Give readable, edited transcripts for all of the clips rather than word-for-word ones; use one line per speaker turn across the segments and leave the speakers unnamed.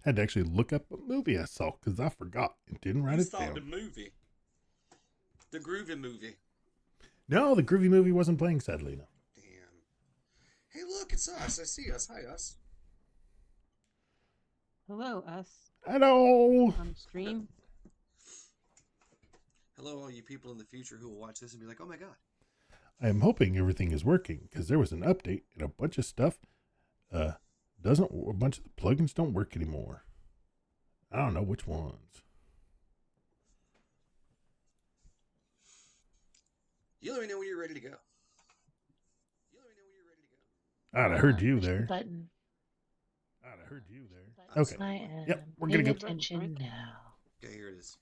Had to actually look up a movie I saw because I forgot and didn't write
You
it
saw the
down.
movie. The Groovy movie.
No, the groovy movie wasn't playing, sadly. No.
Damn. Hey, look, it's us. I see us. Hi, us.
Hello, us
Hello.
on stream.
Hello, all you people in the future who will watch this and be like, oh my god.
I am hoping everything is working because there was an update and a bunch of stuff doesn't. A bunch of the plugins don't work anymore. I don't know which ones.
You let me know when you're ready to go.
I'd have heard you
Push the
there.
button.
I'd have heard you there.
That's
Okay.
I
what
am
Yep, we're
paying
gonna go.
attention now.
Okay, here it is.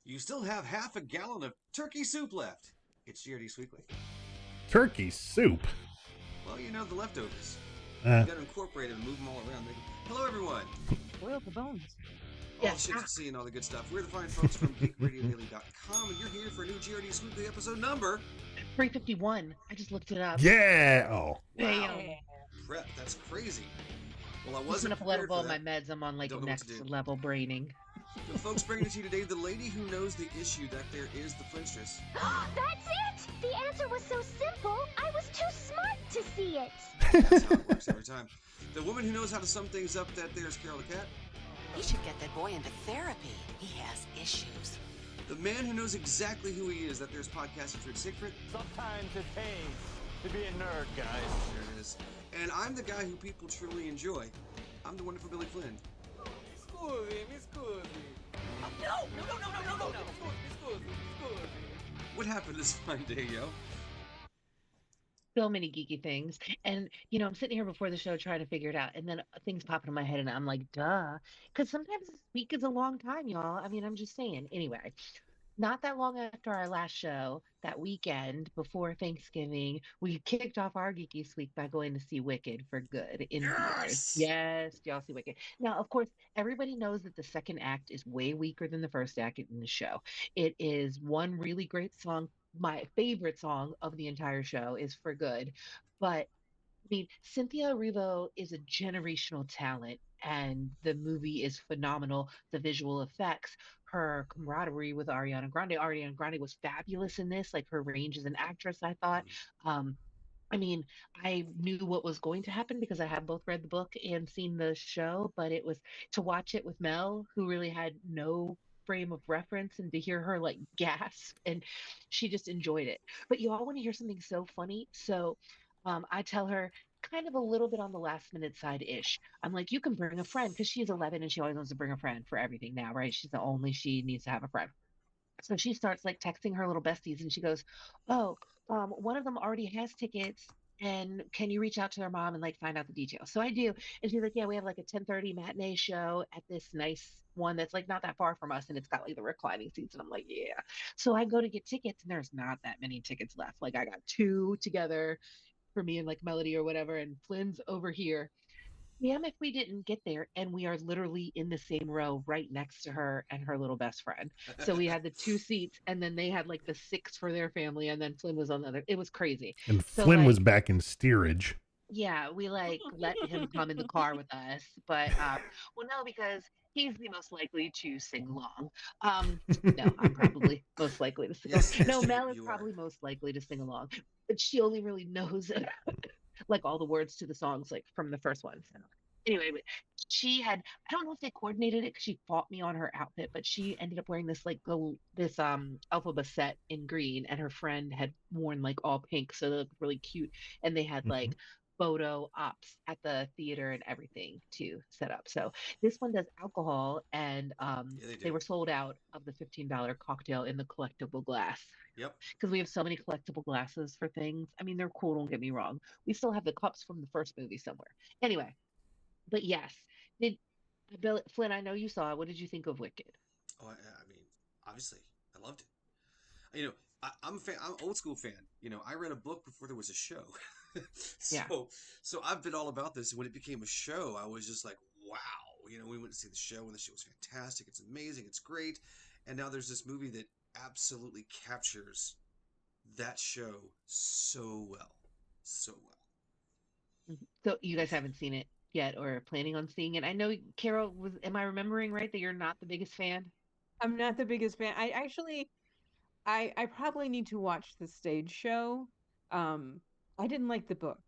You still have half a gallon of turkey soup left. It's GRD Sweekly.
Turkey soup.
Well, you know, the leftovers.
Uh,
You gotta incorporate them and move them all around. Hello, everyone.
Boil the bones.
All the shit to see and all the good stuff. We're the fine folks from GeekRadioDaily.com, and you're here for a new GRD Sweekly episode number
351. I just looked it up.
yeah. Oh.
Wow. Prep, that's crazy. Well, I
Just
wasn't
gonna have to let
prepared
go
for
of my
that.
meds. I'm on like
Don't know what to
next
do.
level braining.
The folks bringing it to you today, the lady who knows the issue that there is the flinstress.
That's it! The answer was so simple, I was too smart to see it.
That's how it works every time. The woman who knows how to sum things up, that there's Carol the Cat.
You should get that boy into therapy. He has issues.
The man who knows exactly who he is, that there's podcaster Fred Siegfried.
Sometimes it pays to be a nerd, guys.
There it is. And I'm the guy who people truly enjoy. I'm the wonderful Billy Flynn.
Mi scusi.
What happened this fine day, yo?
So many geeky things. And, I'm sitting here before the show trying to figure it out. And then things pop into my head and I'm like, duh. Because sometimes this week is a long time, y'all. I mean, I'm just saying. Anyway, not that long after our last show, that weekend before Thanksgiving, we kicked off our Geeky Week by going to see Wicked for good in theaters.
Yes!
Yes, y'all see Wicked. Now, of course, everybody knows that the second act is way weaker than the first act in the show. It is one really great song. My favorite song of the entire show is For Good. But I mean, Cynthia Erivo is a generational talent, and the movie is phenomenal. The visual effects, her camaraderie with Ariana Grande. Ariana Grande was fabulous in this, like her range as an actress, I thought. Um, I mean, I knew what was going to happen because I have both read the book and seen the show, but it was to watch it with Mel, who really had no frame of reference, and to hear her like gasp, and she just enjoyed it. But you all want to hear something so funny. So I tell her kind of a little bit on the last minute side ish. I'm like, you can bring a friend because she's 11 and she always wants to bring a friend for everything now, right? She's the only she needs to have a friend. So she starts like texting her little besties and she goes, oh, one of them already has tickets. And can you reach out to their mom and like find out the details? So I do. And she's like, yeah, we have like a 10:30 matinee show at this nice one that's like not that far from us. And it's got like the reclining seats. And I'm like, yeah. So I go to get tickets and there's not that many tickets left. Like I got two together for me and like Melody or whatever. And Flynn's over here. Damn if we didn't get there, and we are literally in the same row right next to her and her little best friend. So we had the two seats, and then they had like the six for their family, and then Flynn was on the other. It was crazy.
And
So
Flynn was
like,
back in steerage.
yeah, we like let him come in the car with us, but well, no, because he's the most likely to sing along. No, I'm probably most likely to sing along.
Yes,
No,
you,
Mel is
you are.
probably most likely to sing along, but she only really knows like all the words to the songs like from the first one. So anyway, but she had I don't know if they coordinated it because she fought me on her outfit, but she ended up wearing this like this alpha set in green, and her friend had worn like all pink, so they looked really cute. And they had like photo ops at the theater and everything to set up. So this one does alcohol, and
Yeah, they
they
do.
were sold out of the $15 cocktail in the collectible glass
Yep.
because we have so many collectible glasses for things. I mean, they're cool, don't get me wrong. We still have the cups from the first movie somewhere. Anyway, but yes, did Bill Flynn, I know you saw it. What did you think of Wicked?
Oh, I mean, obviously, I loved it. You know, I'm a fan. I'm an old school fan. You know, I read a book before there was a show.
Yeah.
so I've been all about this. When it became a show, I was just like, wow. You know, we went to see the show, and the show was fantastic. It's amazing. It's great. And now there's this movie that absolutely captures that show so well, so well.
So you guys haven't seen it yet or planning on seeing it? I know Carol am I remembering right that you're not the biggest fan?
I'm not the biggest fan. I actually I probably need to watch the stage show. Um, I didn't like the book,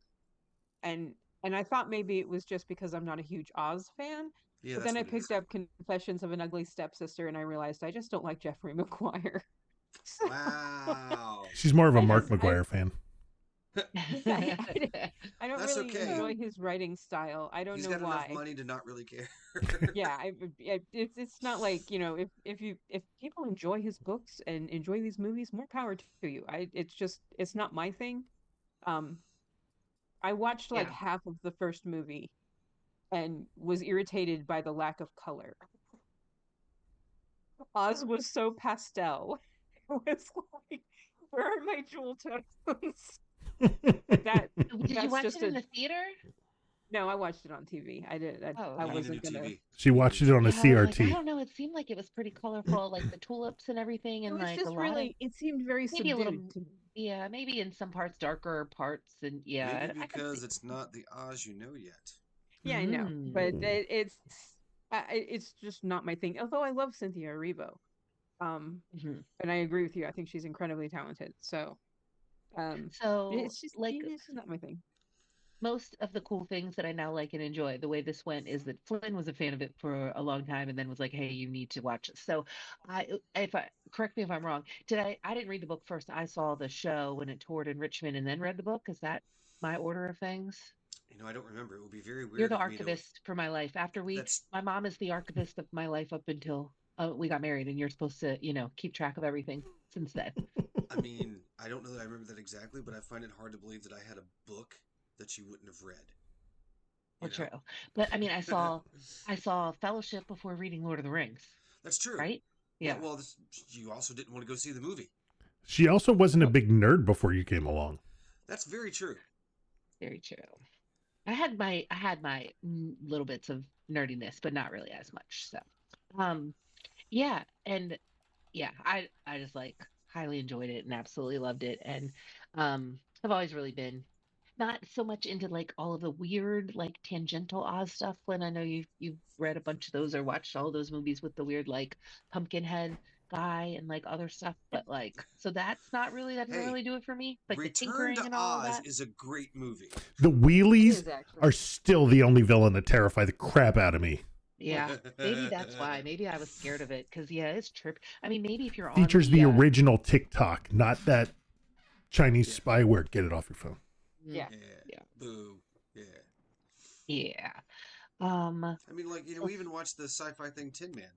and I thought maybe it was just because I'm not a huge Oz fan.
Yeah,
But then
that's
I
what it is.
picked up Confessions of an Ugly Stepsister, and I realized I just don't like Jeffrey McGuire. So
Wow.
She's more of a
I
Mark
just
McGuire fan.
yeah, I don't
That's
really
okay.
enjoy his writing style. I don't
He's
know
got enough
why.
money to not really care.
Yeah, it's not like, if people enjoy his books and enjoy these movies, more power to you. It's not my thing. Um, I watched like
Yeah.
half of the first movie and was irritated by the lack of color. Oz was so pastel. It was like, where are my jewel tones? But
Did you
that's
watch
just
it in
a
the theater?
no, I watched it on TV. I did.
Oh,
I
You need
okay.
a new
wasn't gonna.
TV.
She
You need a new
watched it on a
TV.
Yeah, I was like, I
CRT.
don't know. It seemed like it was pretty colorful, like the tulips and everything,
It
and
was
like a
just
lot of
really. It seemed very
maybe a
subdued
little,
to me.
yeah, maybe in some parts darker parts, and
Maybe
yeah, I could
because
see.
it's not the Oz you know yet.
Yeah, I know,
Mm,
but it's just not my thing. Although I love Cynthia Erivo,
mhm.
and I agree with you. I think she's incredibly talented. So,
So, like
it's just not my thing.
most of the cool things that I now like and enjoy, the way this went is that Flynn was a fan of it for a long time, and then was like, "Hey, you need to watch it." So, if I correct me if I'm wrong, did I didn't read the book first. I saw the show when it toured in Richmond, and then read the book. Is that my order of things?
I don't remember. It would be very
You're
weird
the
of me to.
archivist for my life.
That's.
My mom is the archivist of my life up until we got married, and you're supposed to, keep track of everything since then.
I mean, I don't know that I remember that exactly, but I find it hard to believe that I had a book that you wouldn't have read.
Well,
You know.
true, but I mean, I saw Fellowship before reading Lord of the Rings,
That's true.
right?
Yeah.
Yeah,
Well, you also didn't want to go see the movie.
She also wasn't a
well,
big nerd before you came along.
That's very true.
very true. I had my little bits of nerdiness, but not really as much. So, um, yeah, and yeah, I just like highly enjoyed it and absolutely loved it. And I've always really been not so much into like all of the weird like tangential Oz stuff. When I know you've read a bunch of those or watched all those movies with the weird like pumpkin head guy and like other stuff, but like so that doesn't
Hey,
really do it for me. Like the
Return
tinkering
to
and all of
Oz
that.
is a great movie.
The
It
wheelies
is actually.
are still the only villain that terrify the crap out of me.
Yeah, maybe that's why. Maybe I was scared of it because yeah, it's trip. I mean, maybe if you're on
Features the
the
original TikTok, not that Chinese
Yeah.
spyware. Get it off your phone.
Yeah.
Yeah.
yeah,
Boo. Yeah.
yeah. Um,
I mean, like,
so
we even watched the sci-fi thing Tin Man.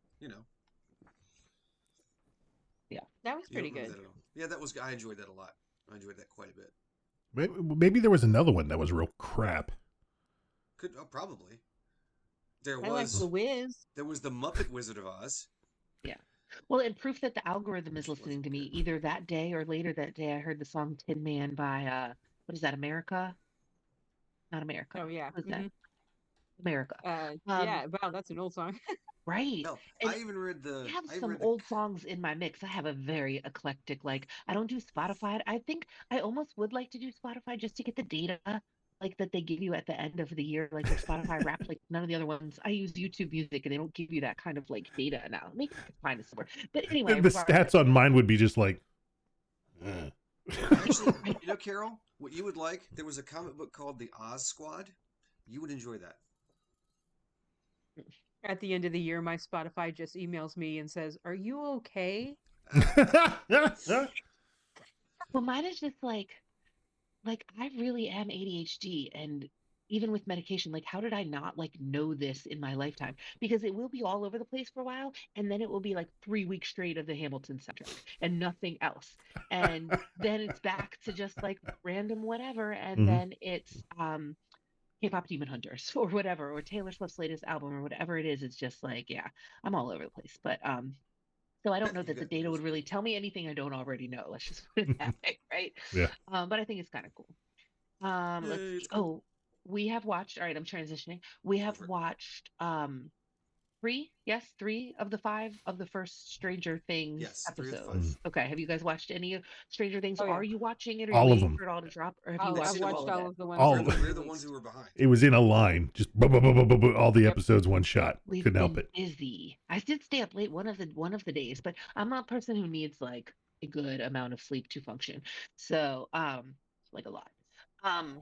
yeah.
That was
You don't
pretty
remember
good.
that at all. Yeah, that was. I enjoyed that a lot. I enjoyed that quite a bit.
Maybe there was another one that was real crap.
Probably. There
I like
was
The Wiz.
there was the Muppet Wizard of Oz,
Yeah. Well, and proof that the algorithm is
which
listening
wasn't
to me
good.
either that day or later that day, I heard the song Tin Man by what is that, America? Not America.
Oh yeah.
What is that? America.
Yeah. Wow, that's an old song.
Right.
Hell,
And I have
I even
some
read the.
old songs in my mix. I have a very eclectic, like I don't do Spotify. I think I almost would like to do Spotify just to get the data like that they give you at the end of the year, like their Spotify Wrapped, like none of the other ones. I use YouTube Music and they don't give you that kind of like data now. Maybe I could find it somewhere. But anyway,
The
regardless.
stats on mine would be just like,
Actually, Carol, what you would like? There was a comic book called The Oz Squad. You would enjoy that.
At the end of the year, my Spotify just emails me and says, "Are you okay?"
Well, mine is just like I really am ADHD and even with medication, like how did I not like know this in my lifetime? Because it will be all over the place for a while, and then it will be like 3 weeks straight of the Hamilton soundtrack and nothing else. And then it's back to just like random whatever, and
Mhm.
then it's K-pop Demon Hunters or whatever, or Taylor Swift's latest album or whatever it is. It's just like, yeah, I'm all over the place. But so I don't know
You
that the
got
data would
those
really
people.
tell me anything I don't already know. Let's just put it that way, right?
Yeah.
But I think it's kind of cool. Let's
Yay,
see.
it's cool.
Oh, we have watched. All right, I'm transitioning. We
Go
have
for it.
watched Three? Yes, three of the five of the first Stranger Things
Yes, 3 of the 5.
episodes. Okay. Have you guys watched any of Stranger Things?
Oh yeah.
Are you watching it? Are you
All of
waiting
them.
for it all to drop? Or have you
I've
I've
watched
seen them
all
watched
of
all
it?
of the ones
All
that
of
have
them.
been
We're the ones
released.
who were behind.
It was in a line, just all the
Yep.
episodes one shot.
We've
Couldn't help
been
it.
busy. I did stay up late one of the days, but I'm not a person who needs like a good amount of sleep to function. So, like a lot. Um,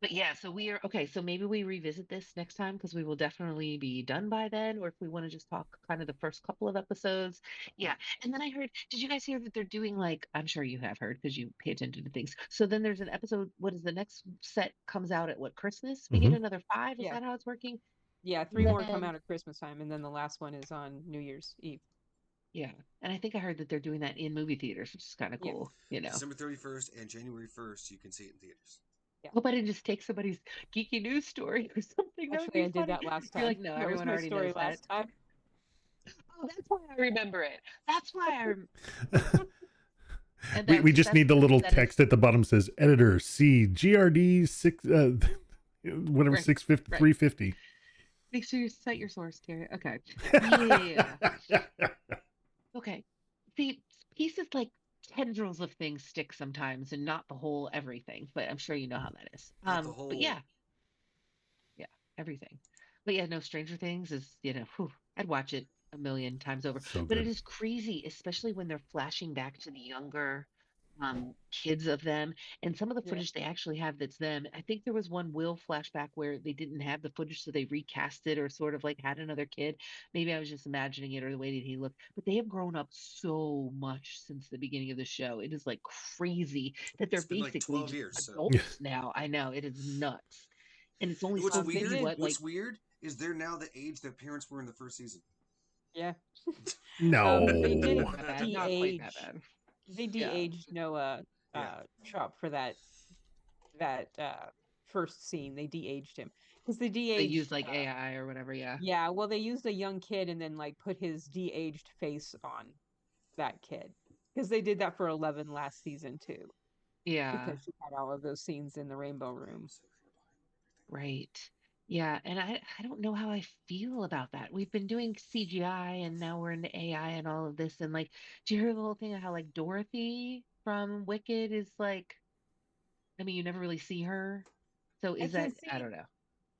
But yeah, so we are okay. So maybe we revisit this next time because we will definitely be done by then. Or if we want to just talk kind of the first couple of episodes. Yeah. And then I heard, did you guys hear that they're doing like, I'm sure you have heard because you pay attention to things. So then there's an episode. What is the next set comes out at what, Christmas? We get
Hmm.
another five. Is
Yeah.
that how it's working?
Yeah, three
And
more come
then,
out at Christmas time, and then the last one is on New Year's Eve.
yeah. And I think I heard that they're doing that in movie theaters, which is kind of
Yeah.
cool, you know.
December 31st and January 1st, you can see it in theaters.
Yeah.
Hope I didn't just take somebody's geeky news story or something. That would
Actually,
be
I did
funny.
that last
You're
time.
like, no,
That was
everyone
my
already knows
story
that.
last time.
Oh, that's why I remember it. That's why I and
We just need the little
that is
text at the bottom says editor C GRD 6 whatever
right,
650
right.
350.
Make sure you cite your source, Terry. Okay. Yeah. Okay. See, pieces like tendrils of things stick sometimes and not the whole everything, but I'm sure you know how that is.
Not the
But
whole.
yeah, everything. But yeah, no, Stranger Things is, whew, I'd watch it a million times over.
So
But it
good.
is crazy, especially when they're flashing back to the younger kids of them. And some of the
Yeah.
footage they actually have that's them. I think there was one Will flashback where they didn't have the footage, so they recast it or sort of like had another kid. Maybe I was just imagining it or the way that he looked. But they have grown up so much since the beginning of the show. It is like crazy that they're
It's been like
basically
12
just
years. So,
adults now. I know it is nuts. And it's only
and what's
supposed to
They
be
weird?
did.
what, like,
What's weird is they're now the age their parents were in the first season.
Yeah. They did
No.
that bad, not quite that
de-age.
bad.
They
Yeah.
de-aged Noah
Yeah.
Chop for that first scene. They de-aged him because they
They use
de-aged.
like AI or whatever, yeah.
Yeah, well, they used a young kid and then like put his de-aged face on that kid because they did that for 11 last season too
Yeah,
because she had all of those scenes in the Rainbow Room.
right. Yeah, and I don't know how I feel about that. We've been doing CGI and now we're into AI and all of this. And like, do you hear the whole thing of how like Dorothy from Wicked is like, I mean, you never really see her. So
I
is
can
that, I
see
don't know.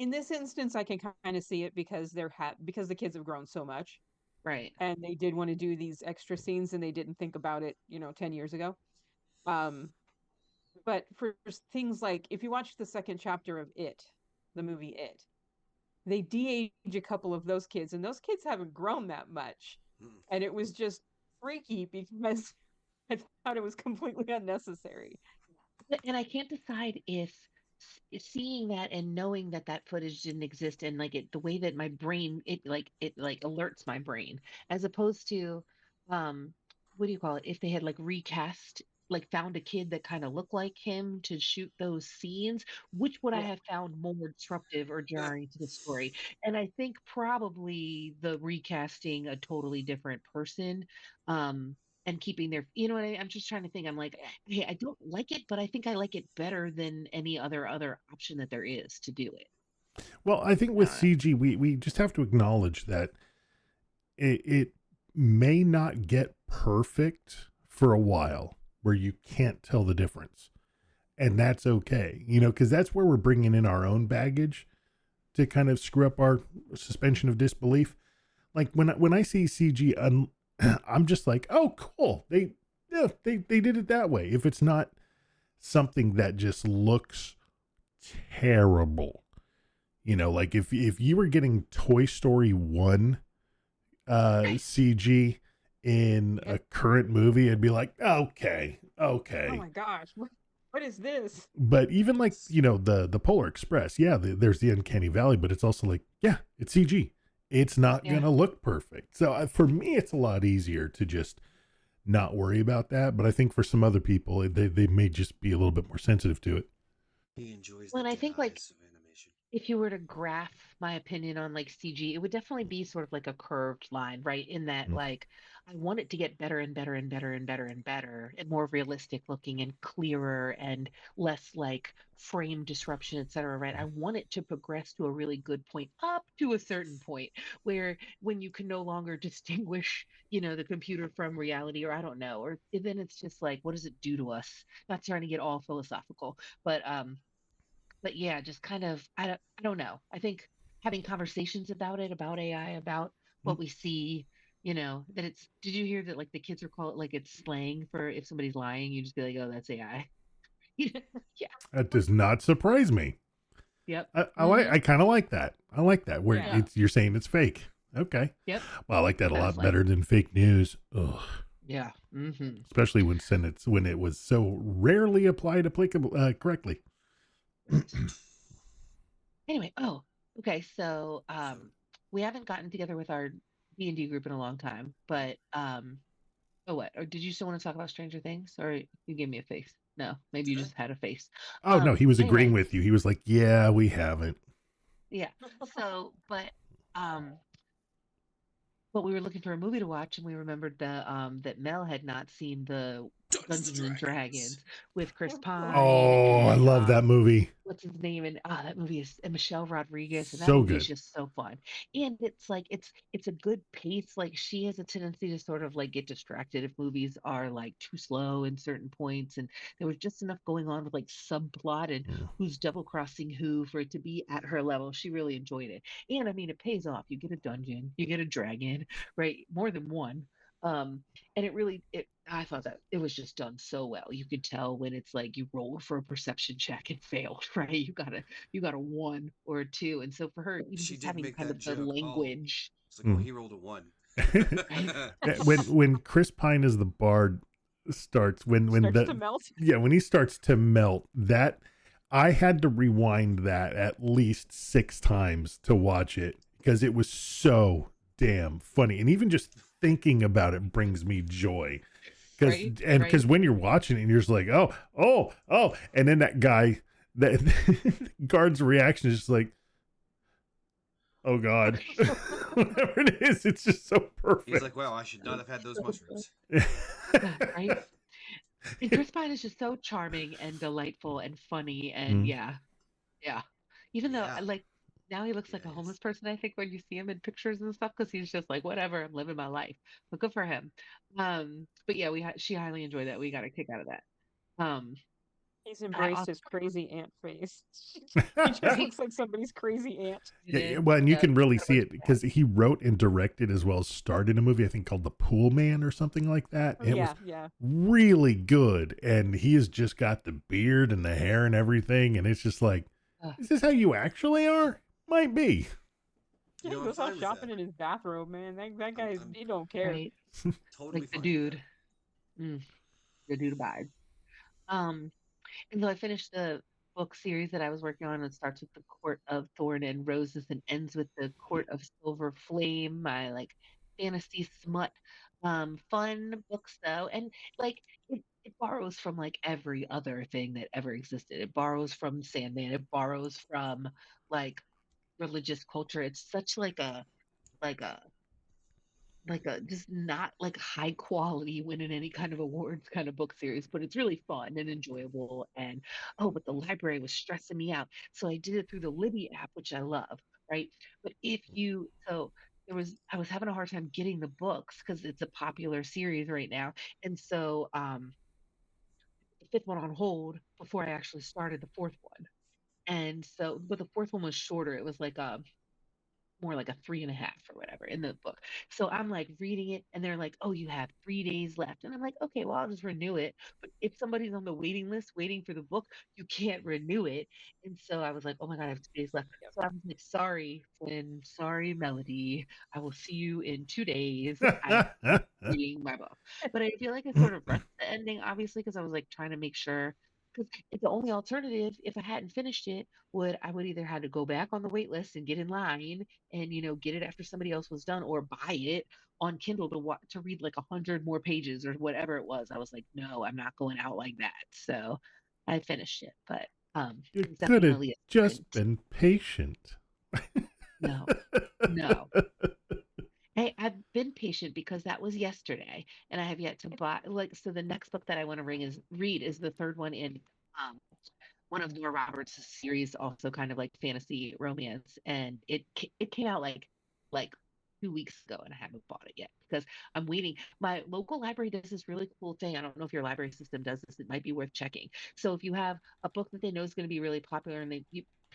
in this instance, I can kind of see it because because the kids have grown so much
Right.
and they did want to do these extra scenes and they didn't think about it, 10 years ago. Um, but for things like if you watch the second chapter of It, the movie It, they de-age a couple of those kids and those kids haven't grown that much.
Mm.
And it was just freaky because I thought it was completely unnecessary.
And I can't decide if seeing that and knowing that that footage didn't exist and like it the way that my brain it like alerts my brain as opposed to um what do you call it if they had like recast like found a kid that kind of looked like him to shoot those scenes, which would I
Yeah.
have found more disruptive or jarring to the story? And I think probably the recasting a totally different person and keeping their, I'm just trying to think. I'm like, hey, I don't like it, but I think I like it better than any other option that there is to do it.
Well, I think
I
with
don't know.
CG, we just have to acknowledge that it may not get perfect for a while where you can't tell the difference. And that's okay, because that's where we're bringing in our own baggage to kind of screw up our suspension of disbelief. Like when I see CG, I'm just like, oh, cool. They did it that way. If it's not something that just looks terrible, like if you were getting Toy Story 1 CG in a current movie, it'd be like, okay.
Oh my gosh, what is this?
But even like, the Polar Express, yeah, there's the uncanny valley, but it's also like, yeah, it's CG. It's not
Yeah.
going to look perfect. So for me, it's a lot easier to just not worry about that. But I think for some other people, they may just be a little bit more sensitive to it.
He enjoys
Well,
the
and I
dead
think like
eyes of animation.
if you were to graph my opinion on like CG, it would definitely be sort of like a curved line, right? In that,
Mm.
like, I want it to get better and better and better and better and better and more realistic looking and clearer and less like frame disruption, et cetera, right? I want it to progress to a really good point up to a certain point where when you can no longer distinguish, the computer from reality, or I don't know, or then it's just like, what does it do to us? Not trying to get all philosophical, but yeah, just kind of I don't know. I think having conversations about it, about AI, about
Mm.
what we see, that it's did you hear that like the kids are call it like it's slang for if somebody's lying, you just be like, oh, that's AI. Yeah.
That does not surprise me.
Yep.
I kind of like that. I like that where
Yeah.
Yeah.
you're saying it's fake. Okay.
Yep.
Well, I like that a
Kind of
lot
like
better than fake news. Ugh.
yeah.
Especially when it was so rarely applied applicable correctly.
Right. Anyway, okay. So
So
we haven't gotten together with our D&D group in a long time, but oh, what? Or did you still want to talk about Stranger Things? Or you gave me a face? No, maybe you
did I?
just had a face.
Oh no, he was agreeing
Anyway,
with you. He was like, "Yeah, we haven't."
yeah. So, um, but we were looking for a movie to watch, and we remembered that Mel had not seen the
Dungeons and
Dungeons and
Dragons.
Dragons with Chris Pine
Oh, I
and
love that movie.
what's his name, and that movie is and Michelle Rodriguez, and that
So
movie is
good.
just so fun. And it's like it's a good pace. Like she has a tendency to sort of like get distracted if movies are like too slow in certain points, and there was just enough going on with like subplot and
Mm.
who's double crossing who for it to be at her level. She really enjoyed it, and I mean it pays off. You get a dungeon, you get a dragon, right? More than one. And it I thought that it was just done so well. You could tell when it's like you rolled for a perception check and failed, right? You got a one or a two. And so for her, even
She
just
did
having
make
kind
that
of the
joke. Oh,
language,
it's like, oh,
Mm.
he rolled a one.
right?
when Chris Pine as the bard starts when
Starts
the
to melt.
yeah when he starts to melt, that I had to rewind that at least 6 times to watch it because it was so damn funny, and even just thinking about it brings me joy. Because
Right?
and
Right?
because when you're watching it and you're just like, oh, and then that guy, that guard's reaction is just like, oh god, whatever it is, it's just so
He's like,
perfect.
wow, I should not have had those mushrooms.
Yeah, right? And Chris Pine is just so charming and delightful and funny and
Mm.
yeah, yeah. Even though
Yeah,
like now he looks
yeah,
like a
he is.
homeless person, I think, when you see him in pictures and stuff, because he's just like, whatever, I'm living my life. But good for him. But yeah, she highly enjoyed that. We got a kick out of that. Um,
He's
I
embraced
also
his crazy aunt face. He just
right.
looks like somebody's crazy aunt.
It
Yeah,
is.
well, and you
Yeah,
can really
got a
see
bunch
it
of that.
because he wrote and directed as well as starred in a movie I think called The Pool Man or something like that.
Oh,
And it was
yeah, yeah.
really good, and he has just got the beard and the hair and everything, and it's just like,
Uh,
is this how you actually are? Might be.
You
Yeah, he
know, I'm
goes out
fine with that.
shopping in his bathrobe, man. That guy,
I'm
he don't care.
right.
totally
Like the
fine with that.
dude. Mm, the dude abides. Um, and so I finished the book series that I was working on. It starts with the Court of Thorn and Roses and ends with the Court of Silver Flame. My like fantasy smut, fun books though, and like it borrows from like every other thing that ever existed. It borrows from Sandman. It borrows from like religious culture. It's such like a like a just not like high quality winning any kind of awards kind of book series, but it's really fun and enjoyable. And oh, but the library was stressing me out. So I did it through the Libby app, which I love, right? But if you so I was having a hard time getting the books because it's a popular series right now. And so the fifth one on hold before I actually started the fourth one. And so but the fourth one was shorter. It was like more like a 3.5 or whatever in the book. So I'm like reading it and they're like, oh, you have 3 days left. And I'm like, okay, well, I'll just renew it. But if somebody's on the waiting list waiting for the book, you can't renew it. And so I was like, oh my God, I have 2 days left.
Yep.
So I was like, sorry, Flynn, sorry, Melody. I will see you in 2 days. I'm reading my book. But I feel like I sort of rushed the ending, obviously, because I was like trying to make sure. Because the only alternative, if I hadn't finished it, I would either had to go back on the wait list and get in line and get it after somebody else was done or buy it on Kindle to read like 100 more pages or whatever it was. I was like, no, I'm not going out like that. So I finished it, but
You
It's
could have
definitely a
just
sprint.
been patient.
No, no. Hey, I've been patient because that was yesterday, and I have yet to buy. Like, so the next book that I want to read is the third one in um, one of Nora Roberts' series, also kind of like fantasy romance, and it came out like 2 weeks ago, and I haven't bought it yet because I'm waiting. My local library does this really cool thing. I don't know if your library system does this. It might be worth checking. So if you have a book that they know is going to be really popular, and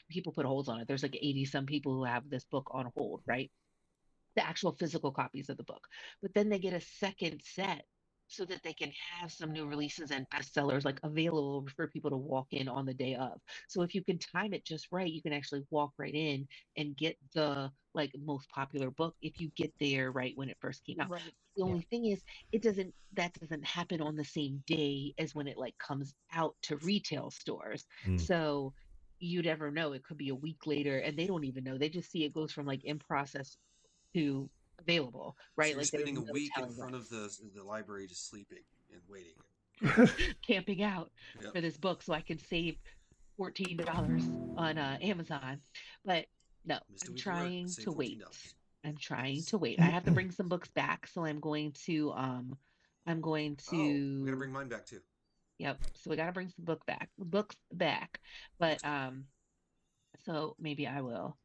people put holds on it, there's like 80 some people who have this book on hold, right? The actual physical copies of the book. But then they get a second set so that they can have some new releases and bestsellers like available for people to walk in on the day of. So if you can time it just right, you can actually walk right in and get the like most popular book if you get there right when it first came out.
Right.
The
Yeah.
only thing is that doesn't happen on the same day as when it like comes out to retail stores.
Mm.
So you never know. It could be a week later and they don't even know. They just see it goes from like in process to available,
So
right?
you're
Like there's
spending a
no
week in
telling when.
front of the library just sleeping and waiting.
Camping out
Yep.
for this book so I can save $14 on Amazon. But no,
Missed a
I'm
week of work, but
trying
save
to wait.
$14.
I'm trying
Nice.
to wait. I have to bring some books back, so I'm going
Oh, we gotta
to
bring mine back too.
yep. So we got to bring some books back.
Books
But
back.
so maybe I will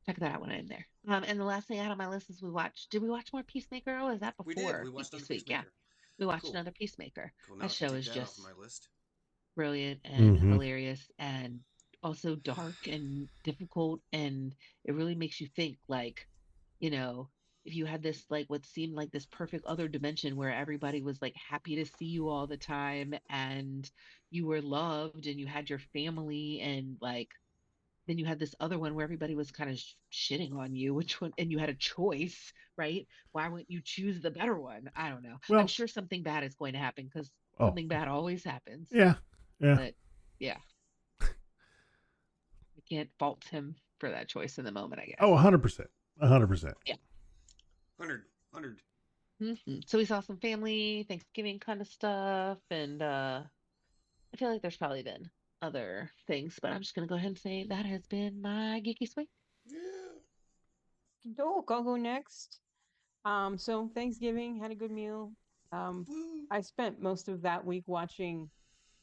check that out when I'm in there. And the last thing I had on my list is did we watch more Peacemaker? Oh, is that
We did. We
before
watched
Geeky
another
Sweet? Yeah.
Peacemaker.
We watched
Cool.
another Peacemaker.
Cool. Now
That
I can
show
take
is
that off my
just
list.
brilliant and
Hmm.
hilarious and also dark and difficult. And it really makes you think like, you know, if you had this like what seemed like this perfect other dimension where everybody was like happy to see you all the time and you were loved and you had your family and like then you had this other one where everybody was kind of shitting on you, which one, and you had a choice, right? Why wouldn't you choose the better one? I don't know. I'm
Well,
sure something bad is going to happen because
oh,
something bad always happens.
yeah, yeah.
But yeah, I can't fault him for that choice in the moment, I
Oh,
guess.
100%. 100%.
Yeah.
100. 100.
So we saw some family Thanksgiving kind of stuff, and I feel like there's probably been other things, but I'm just gonna go ahead and say that has been my geeky sweet.
Yeah.
Dope. I'll go next. So Thanksgiving, had a good meal. Um,
Woo.
I spent most of that week watching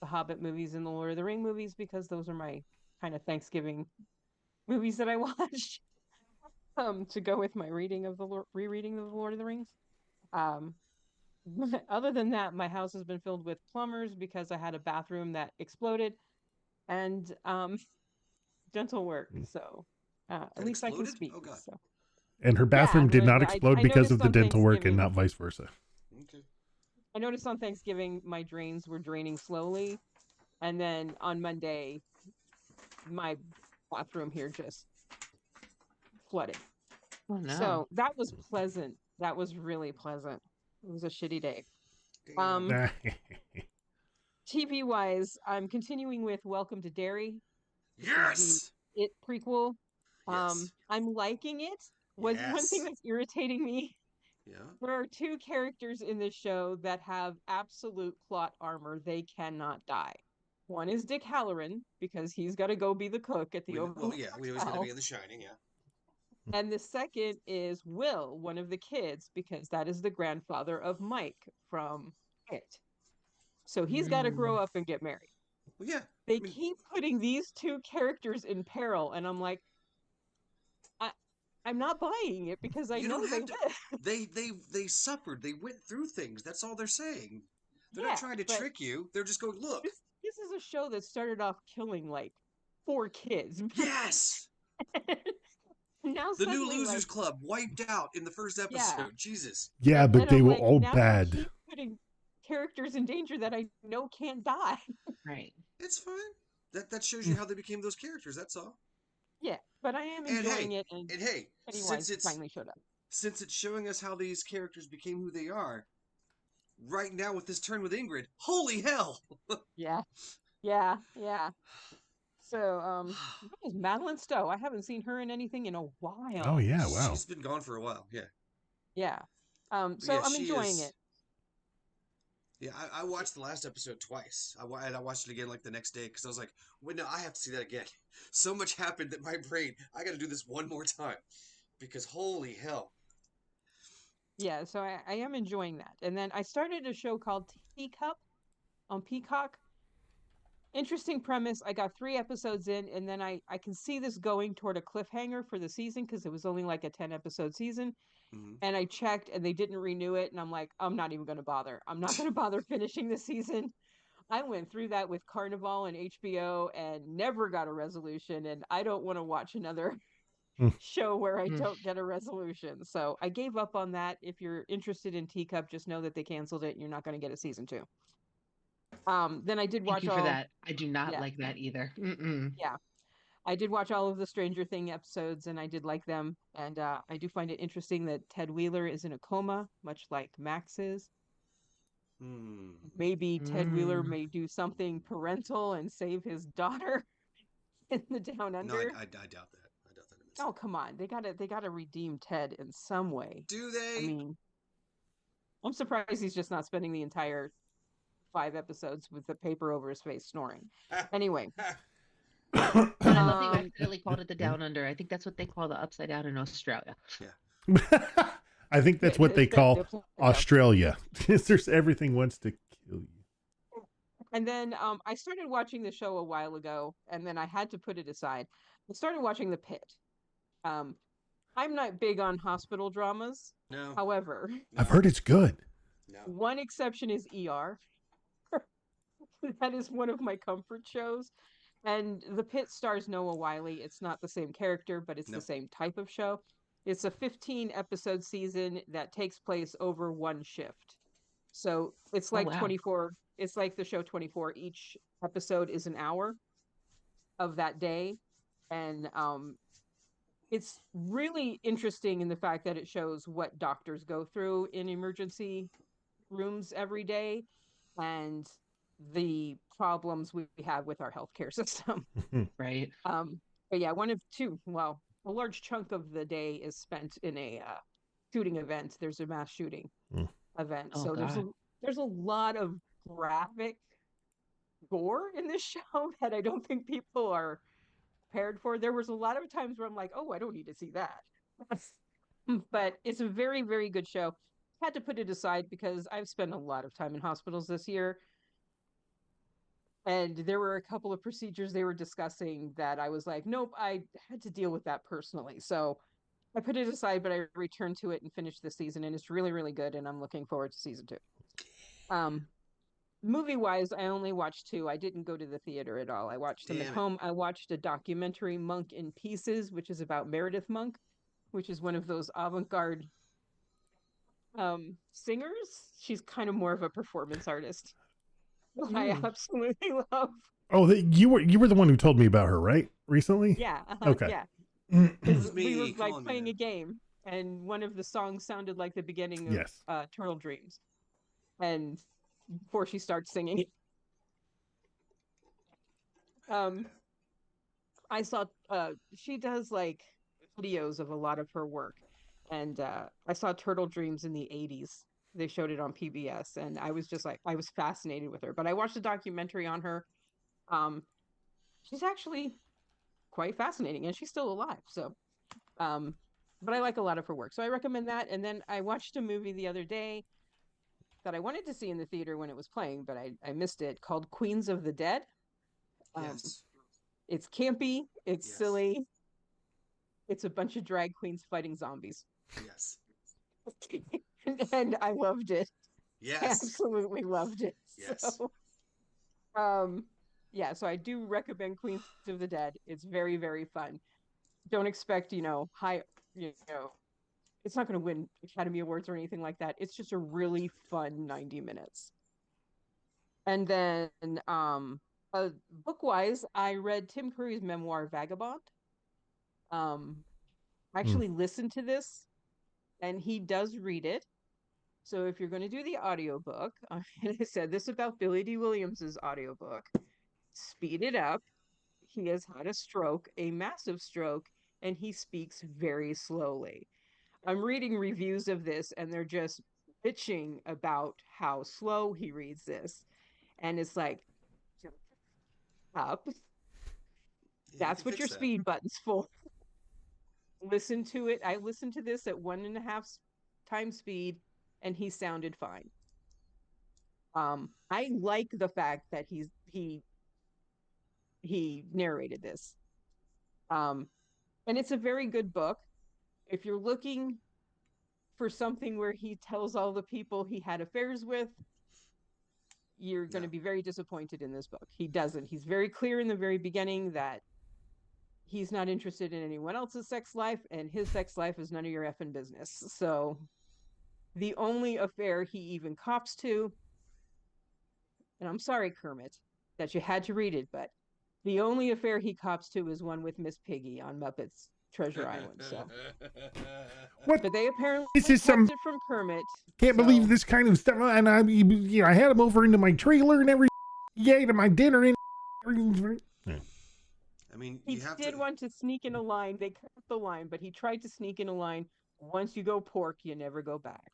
the Hobbit movies and the Lord of the Ring movies because those are my kind of Thanksgiving movies that I watched. To go with my rereading of the Lord of the Rings. Um, other than that, my house has been filled with plumbers because I had a bathroom that exploded and dental work. So at
That
least I can
exploded?
speak.
Oh god.
So
And her
yeah,
bathroom did not explode
I
because of
noticed
the
on
dental work and
Thanksgiving.
not vice versa.
Okay.
I noticed on Thanksgiving my drains were draining slowly, and then on Monday my bathroom here just flooded.
Oh no.
So that was pleasant. That was really pleasant. It was a shitty day.
Damn.
Um, TV wise, I'm continuing with Welcome to Derry, which is the
Yes.
It prequel.
Yes.
I'm liking it. One thing
Yes.
that's irritating me.
Yeah.
There are two characters in this show that have absolute plot armor. They cannot die. One is Dick Halloran because he's got to go be the cook at the
Well, yeah,
Overlook
we know he's gonna be
Hotel.
in The Shining. Yeah.
And the second is Will, one of the kids, because that is the grandfather of Mike from It. So he's got to grow
Mm.
up and get married.
Well, yeah.
They
I mean,
keep putting these two characters in peril, and I'm like, I, I'm not buying it because I
you don't
know they
have to.
live.
They suffered. They went through things. That's all they're saying. They're not
Yeah,
trying to
but
trick you. They're just going, look.
this is a show that started off killing like 4 kids.
Yes.
Now
The new
suddenly,
Losers
like,
Club wiped out in the first
yeah,
episode. Jesus.
Yeah, but
and
they
I'm
were
like,
all
now they
bad.
keep putting characters in danger that I know can't die.
Right.
It's fine. That shows you how they became those characters. That's all.
Yeah, but I am
And
enjoying
hey,
it, and
and hey,
Pennywise finally showed up.
since it's showing us how these characters became who they are, right now with this turn with Ingrid, holy hell!
Yeah, yeah, yeah. So, what is Madeline Stowe? I haven't seen her in anything in a
Oh,
while.
yeah. Wow.
She's been gone for a while. Yeah.
Yeah.
But yeah,
So I'm
she
enjoying it.
is. Yeah, I watched the last episode twice. And I watched it again like the next day because I was like, wait, no, I have to see that again. So much happened that my brain, I got to do this one more time because holy hell.
Yeah, so I am enjoying that. And then I started a show called Teacup on Peacock. Interesting premise. I got 3 episodes in, and then I can see this going toward a cliffhanger for the season because it was only like a 10-episode season.
Mm-hmm.
And I checked and they didn't renew it. And I'm like, I'm not even going to bother. I'm not going to bother finishing the season. I went through that with Carnival and HBO and never got a resolution. And I don't want to watch another show where I don't get a resolution. So I gave up on that. If you're interested in Teacup, just know that they canceled it and you're not going to get a season 2. Then I did
Thank
watch
you for
all,
that. I do not
yeah,
like that either. Mm-mm.
yeah. I did watch all of the Stranger Thing episodes and I did like them. And I do find it interesting that Ted Wheeler is in a coma, much like Max is.
Hmm.
Maybe Ted Wheeler
Mm.
may do something parental and save his daughter in the Down
No,
Under.
I doubt that. I doubt that immensely.
Oh, come on. They gotta redeem Ted in some way.
Do
I
they?
mean, I'm surprised he's just not spending the entire 5 episodes with the paper over his face snoring. Anyway,
And I love that you
um,
accidentally called it the Down Under. I think that's what they call the Upside Down in Australia.
Yeah.
I think that's what they
the
call
upside down.
Australia. There's everything wants to kill you.
And then I started watching the show a while ago, and then I had to put it aside. I started watching The Pit. Um, I'm not big on hospital dramas.
No.
However,
I've heard it's good.
No.
one exception is ER. That is one of my comfort shows. And The Pit stars Noah Wiley. It's not the same character, but it's the
Nope.
same type of show. It's a 15-episode season that takes place over one shift. So it's
Oh
like
wow.
24, it's like the show 24. Each episode is an hour of that day. And it's really interesting in the fact that it shows what doctors go through in emergency rooms every day and the problems we have with our healthcare system.
Right.
But yeah, a large chunk of the day is spent in a shooting event. There's a mass shooting event.
Oh
So
God.
there's a lot of graphic gore in this show that I don't think people are prepared for. There was a lot of times where I'm like, oh, I don't need to see that. But it's a very, very good show. Had to put it aside because I've spent a lot of time in hospitals this year. And there were a couple of procedures they were discussing that I was like, nope, I had to deal with that personally. So I put it aside, but I returned to it and finished the season, and it's really, really good. And I'm looking forward to season 2. Movie wise, I only watched 2. I didn't go to the theater at all. I watched them at home. I watched a documentary, Monk in Pieces, which is about Meredith Monk, which is one of those avant-garde singers. She's kind of more of a performance artist. I absolutely love.
Oh, you were the one who told me about her, right? Recently?
Yeah.
Okay.
Yeah.
It's
We were
me. Come
like
on,
playing
man.
a game, and one of the songs sounded like the beginning of
Yes.
Turtle Dreams, and before she starts singing, I saw she does like videos of a lot of her work, and I saw Turtle Dreams in the 80s. They showed it on PBS, and I was just like, I was fascinated with her. But I watched a documentary on her. She's actually quite fascinating, and she's still alive. So, but I like a lot of her work, so I recommend that. And then I watched a movie the other day that I wanted to see in the theater when it was playing, but I missed it, called Queens of the Dead.
Yes.
It's campy, it's
Yes.
silly, it's a bunch of drag queens fighting zombies.
Yes.
And I loved it.
Yes.
I absolutely loved it.
Yes.
So, yeah, so I do recommend Queens of the Dead. It's very, very fun. Don't expect, it's not going to win Academy Awards or anything like that. It's just a really fun 90 minutes. And then, book-wise, I read Tim Curry's memoir, Vagabond. I actually listened to this, and he does read it. So if you're going to do the audiobook, and I said this about Billy D. Williams's audiobook, speed it up. He has had a stroke, a massive stroke, and he speaks very slowly. I'm reading reviews of this, and they're just bitching about how slow he reads this. And it's like, up.
You
That's
can
what
fix
your
that.
speed button's for. Listen to it. I listened to this at 1.5 times speed, and he sounded fine. I like the fact that he narrated this. And it's a very good book. If you're looking for something where he tells all the people he had affairs with, you're going to
No.
be very disappointed in this book. He doesn't. He's very clear in the very beginning that he's not interested in anyone else's sex life, and his sex life is none of your effing business. So the only affair he even cops to, and I'm sorry, Kermit, that you had to read it, but the only affair he cops to is one with Miss Piggy on Muppets Treasure Island. So,
What?
but they apparently
This is
kept
some.
it from Kermit.
Can't
so
believe this kind of stuff. And I had him over into my trailer and every. Yay to my dinner and. Yeah.
I mean,
he
you have
did
to.
want to sneak in a line. They cut the line, but he tried to sneak in a line. Once you go pork, you never go back.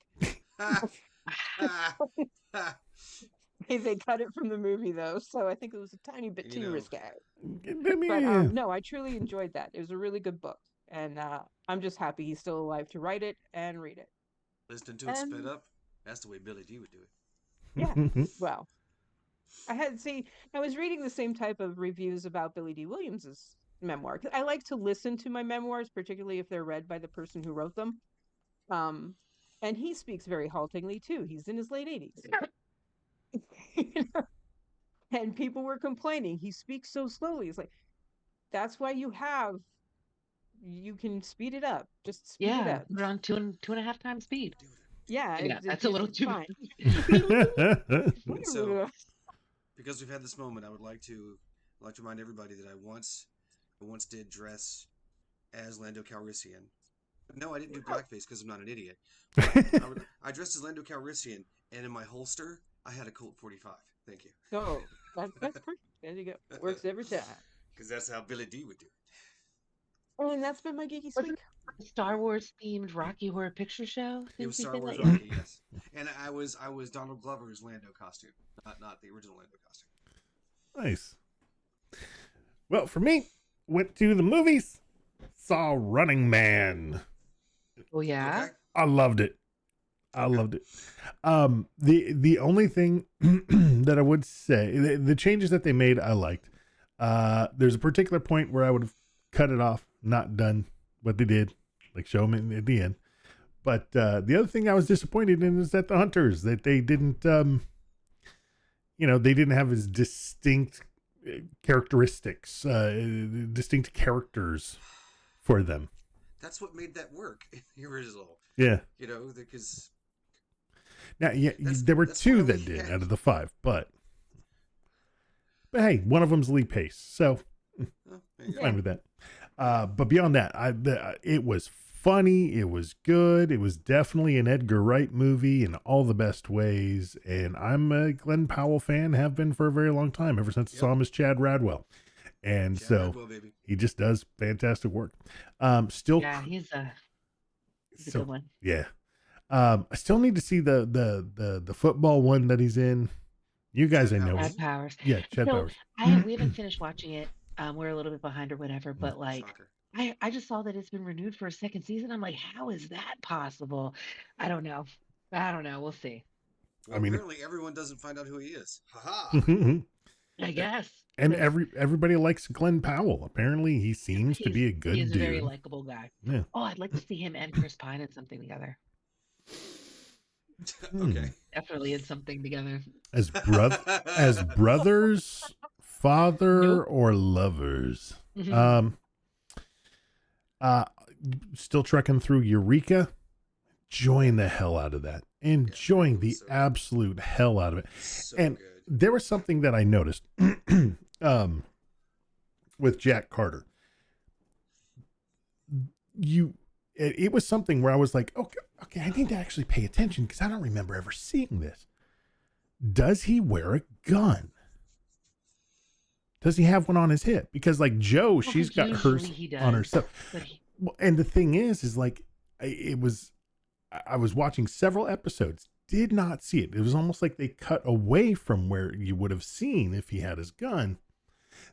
They cut it from the movie though, so I think it was a tiny bit too risque. But no, I truly enjoyed that. It was a really good book, and I'm just happy he's still alive to write it and read it.
Listening to it sped up. That's the way Billy D would do it.
Yeah. Well, I was reading the same type of reviews about Billy D. Williams's memoir. 'Cause I like to listen to my memoirs, particularly if they're read by the person who wrote them. And he speaks very haltingly too. He's in his late 80s. And people were complaining he speaks so slowly. It's like, that's why you can speed it up. Just speed it up.
Put it on 2.5 times speed.
Yeah,
That's a little
it's
too
fine.
So, because we've had this moment, I would like to remind everybody that I once did dress as Lando Calrissian. No, I didn't do blackface because I'm not an idiot. I dressed as Lando Calrissian, and in my holster, I had a Colt 45. Thank you.
Oh, that's perfect. There you go. Works every time.
Because that's how Billy D would do it.
Oh, and that's been my geeky
Wasn't
squeak.
it a Star Wars themed Rocky Horror Picture Show?
It was Star Wars
that?
Rocky, yes. And I was Donald Glover's Lando costume, not the original Lando costume.
Nice. Well, for me, went to the movies, saw Running Man.
Oh yeah.
Okay.
I loved it. The only thing that I would say, the changes that they made, I liked. There's a particular point where I would have cut it off, not done what they did, like show them at the end. But the other thing I was disappointed in is that the hunters, that they didn't, they didn't have as distinct characteristics, distinct characters for them.
That's what made that work in the original.
Yeah.
Because
now, there were two that did out of the 5, but hey, one of them's Lee Pace, so fine with that. But beyond that, it was funny, it was good, it was definitely an Edgar Wright movie in all the best ways, and I'm a Glenn Powell fan, have been for a very long time, ever since I saw him as Chad Radwell. And Chad Radwell, baby. He just does fantastic work.
He's a good one.
Yeah. I still need to see the football one that he's in. You guys, I know.
Chad Powers.
Yeah, Chad Powers.
We haven't finished watching it. We're a little bit behind or whatever, but I just saw that it's been renewed for a second season. I'm like, how is that possible? I don't know. We'll see.
Well, apparently everyone doesn't find out who he is. Ha
I guess.
And everybody likes Glenn Powell. Apparently, he seems to be a good dude.
He's a very likable guy.
Yeah.
Oh, I'd like to see him and Chris Pine in something together.
Okay.
Definitely in something together.
As brothers, father, or lovers.
Mm-hmm.
Still trekking through Eureka. Enjoying the hell out of that. Enjoying the absolute hell out of it. And good. There was something that I noticed with Jack Carter. It was something where I was like, okay, I need to actually pay attention because I don't remember ever seeing this. Does he wear a gun? Does he have one on his hip? Because like Joe, she's got hers on herself. And the thing is like, I was watching several episodes, did not see it. It was almost like they cut away from where you would have seen if he had his gun.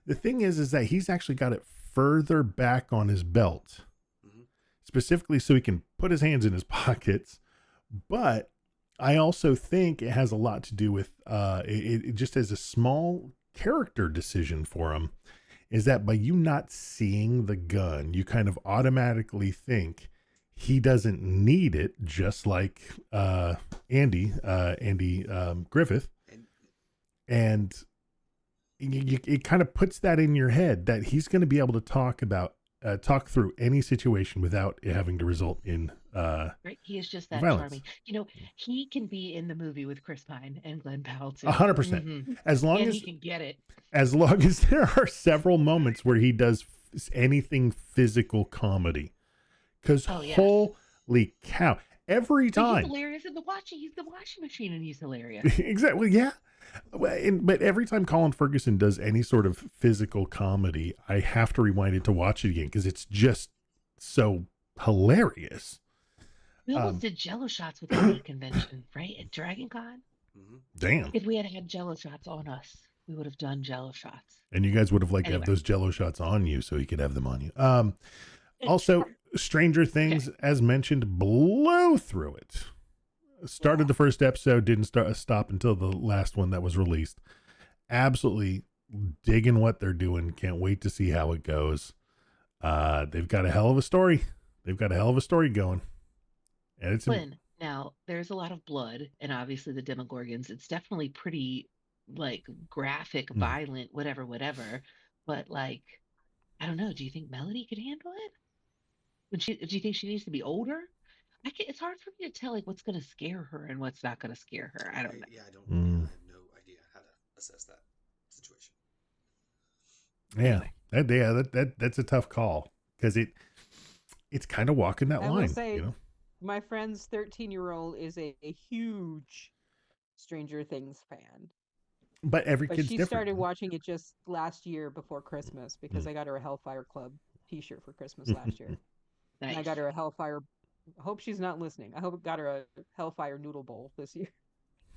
The thing is that he's actually got it further back on his belt, specifically so he can put his hands in his pockets. But I also think it has a lot to do with, it just as a small character decision for him, is that by you not seeing the gun, you kind of automatically think he doesn't need it, just like Andy Griffith. And it kind of puts that in your head that he's going to be able to talk through any situation without it having to result in
right. He is just that
violence.
charming. He can be in the movie with Chris Pine and Glenn Powell too.
100%. As long
and
as
he can get it.
As long as there are several moments where he does anything physical comedy. Because holy cow, every time.
He's hilarious in he's the washing machine and he's hilarious.
Exactly, yeah. But every time Colin Ferguson does any sort of physical comedy, I have to rewind it to watch it again because it's just so hilarious.
We almost did Jello shots with the convention, right? At Dragon Con.
Damn.
If we had Jello shots on us, we would have done Jello shots.
And you guys would have liked to have those Jello shots on you so you could have them on you. Also, Stranger Things, as mentioned, blew through it. Started the first episode, didn't stop until the last one that was released. Absolutely digging what they're doing. Can't wait to see how it goes. They've got a hell of a story. Going. And it's
now there's a lot of blood and obviously the Demogorgons. It's definitely pretty graphic, violent, whatever. But I don't know. Do you think Melody could handle it? Do you think she needs to be older? It's hard for me to tell what's going to scare her and what's not going to scare her. I don't know.
Yeah, I have no idea how to assess that situation.
Yeah, that's a tough call because it's kind of walking that line.
I will say, my friend's 13-year-old is a huge Stranger Things fan.
But every kid's
she
different.
started watching it just last year before Christmas because I got her a Hellfire Club t-shirt for Christmas last year.
Nice.
And I got her a Hellfire. I hope she's not listening. I hope I got her a Hellfire noodle bowl this year.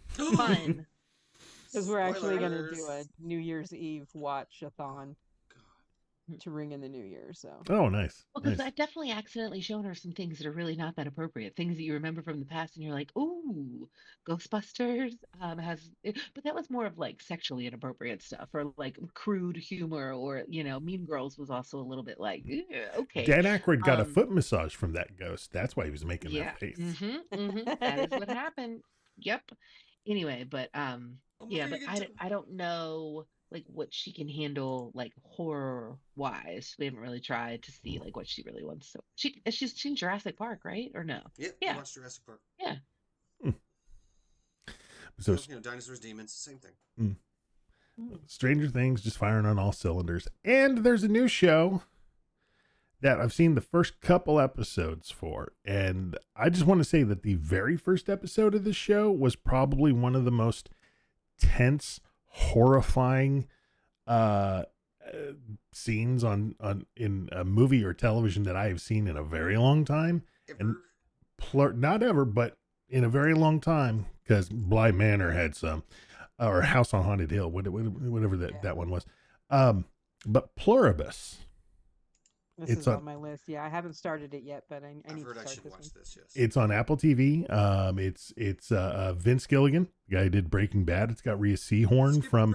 Fun.
Because we're actually going to do a New Year's Eve watch-a-thon to ring in the new year. So.
Oh, nice.
Well, because I've definitely accidentally shown her some things that are really not that appropriate. Things that you remember from the past, and you're like, "Ooh, Ghostbusters but that was more of sexually inappropriate stuff, or crude humor, or Mean Girls was also a little bit okay.
Dan Aykroyd got a foot massage from that ghost. That's why he was making that face.
That is what happened. Yep. Anyway, but I don't know. What she can handle horror wise. We haven't really tried to see what she really wants to. She's seen Jurassic Park, right? Or no?
Yeah. Watched Jurassic Park.
Yeah.
So dinosaurs, demons, same thing.
Stranger Things just firing on all cylinders. And there's a new show that I've seen the first couple episodes for. And I just want to say that the very first episode of the show was probably one of the most tense, horrifying scenes in a movie or television that I have seen in a very long time.
Ever?
And not ever, but in a very long time, because Bly Manor had some, or House on Haunted Hill, whatever that one was. But Pluribus.
This is on my list. Yeah, I haven't started it yet, but I need to start this one.
Yes.
It's on Apple TV. It's Vince Gilligan, the guy who did Breaking Bad. It's got Rhea Seehorn from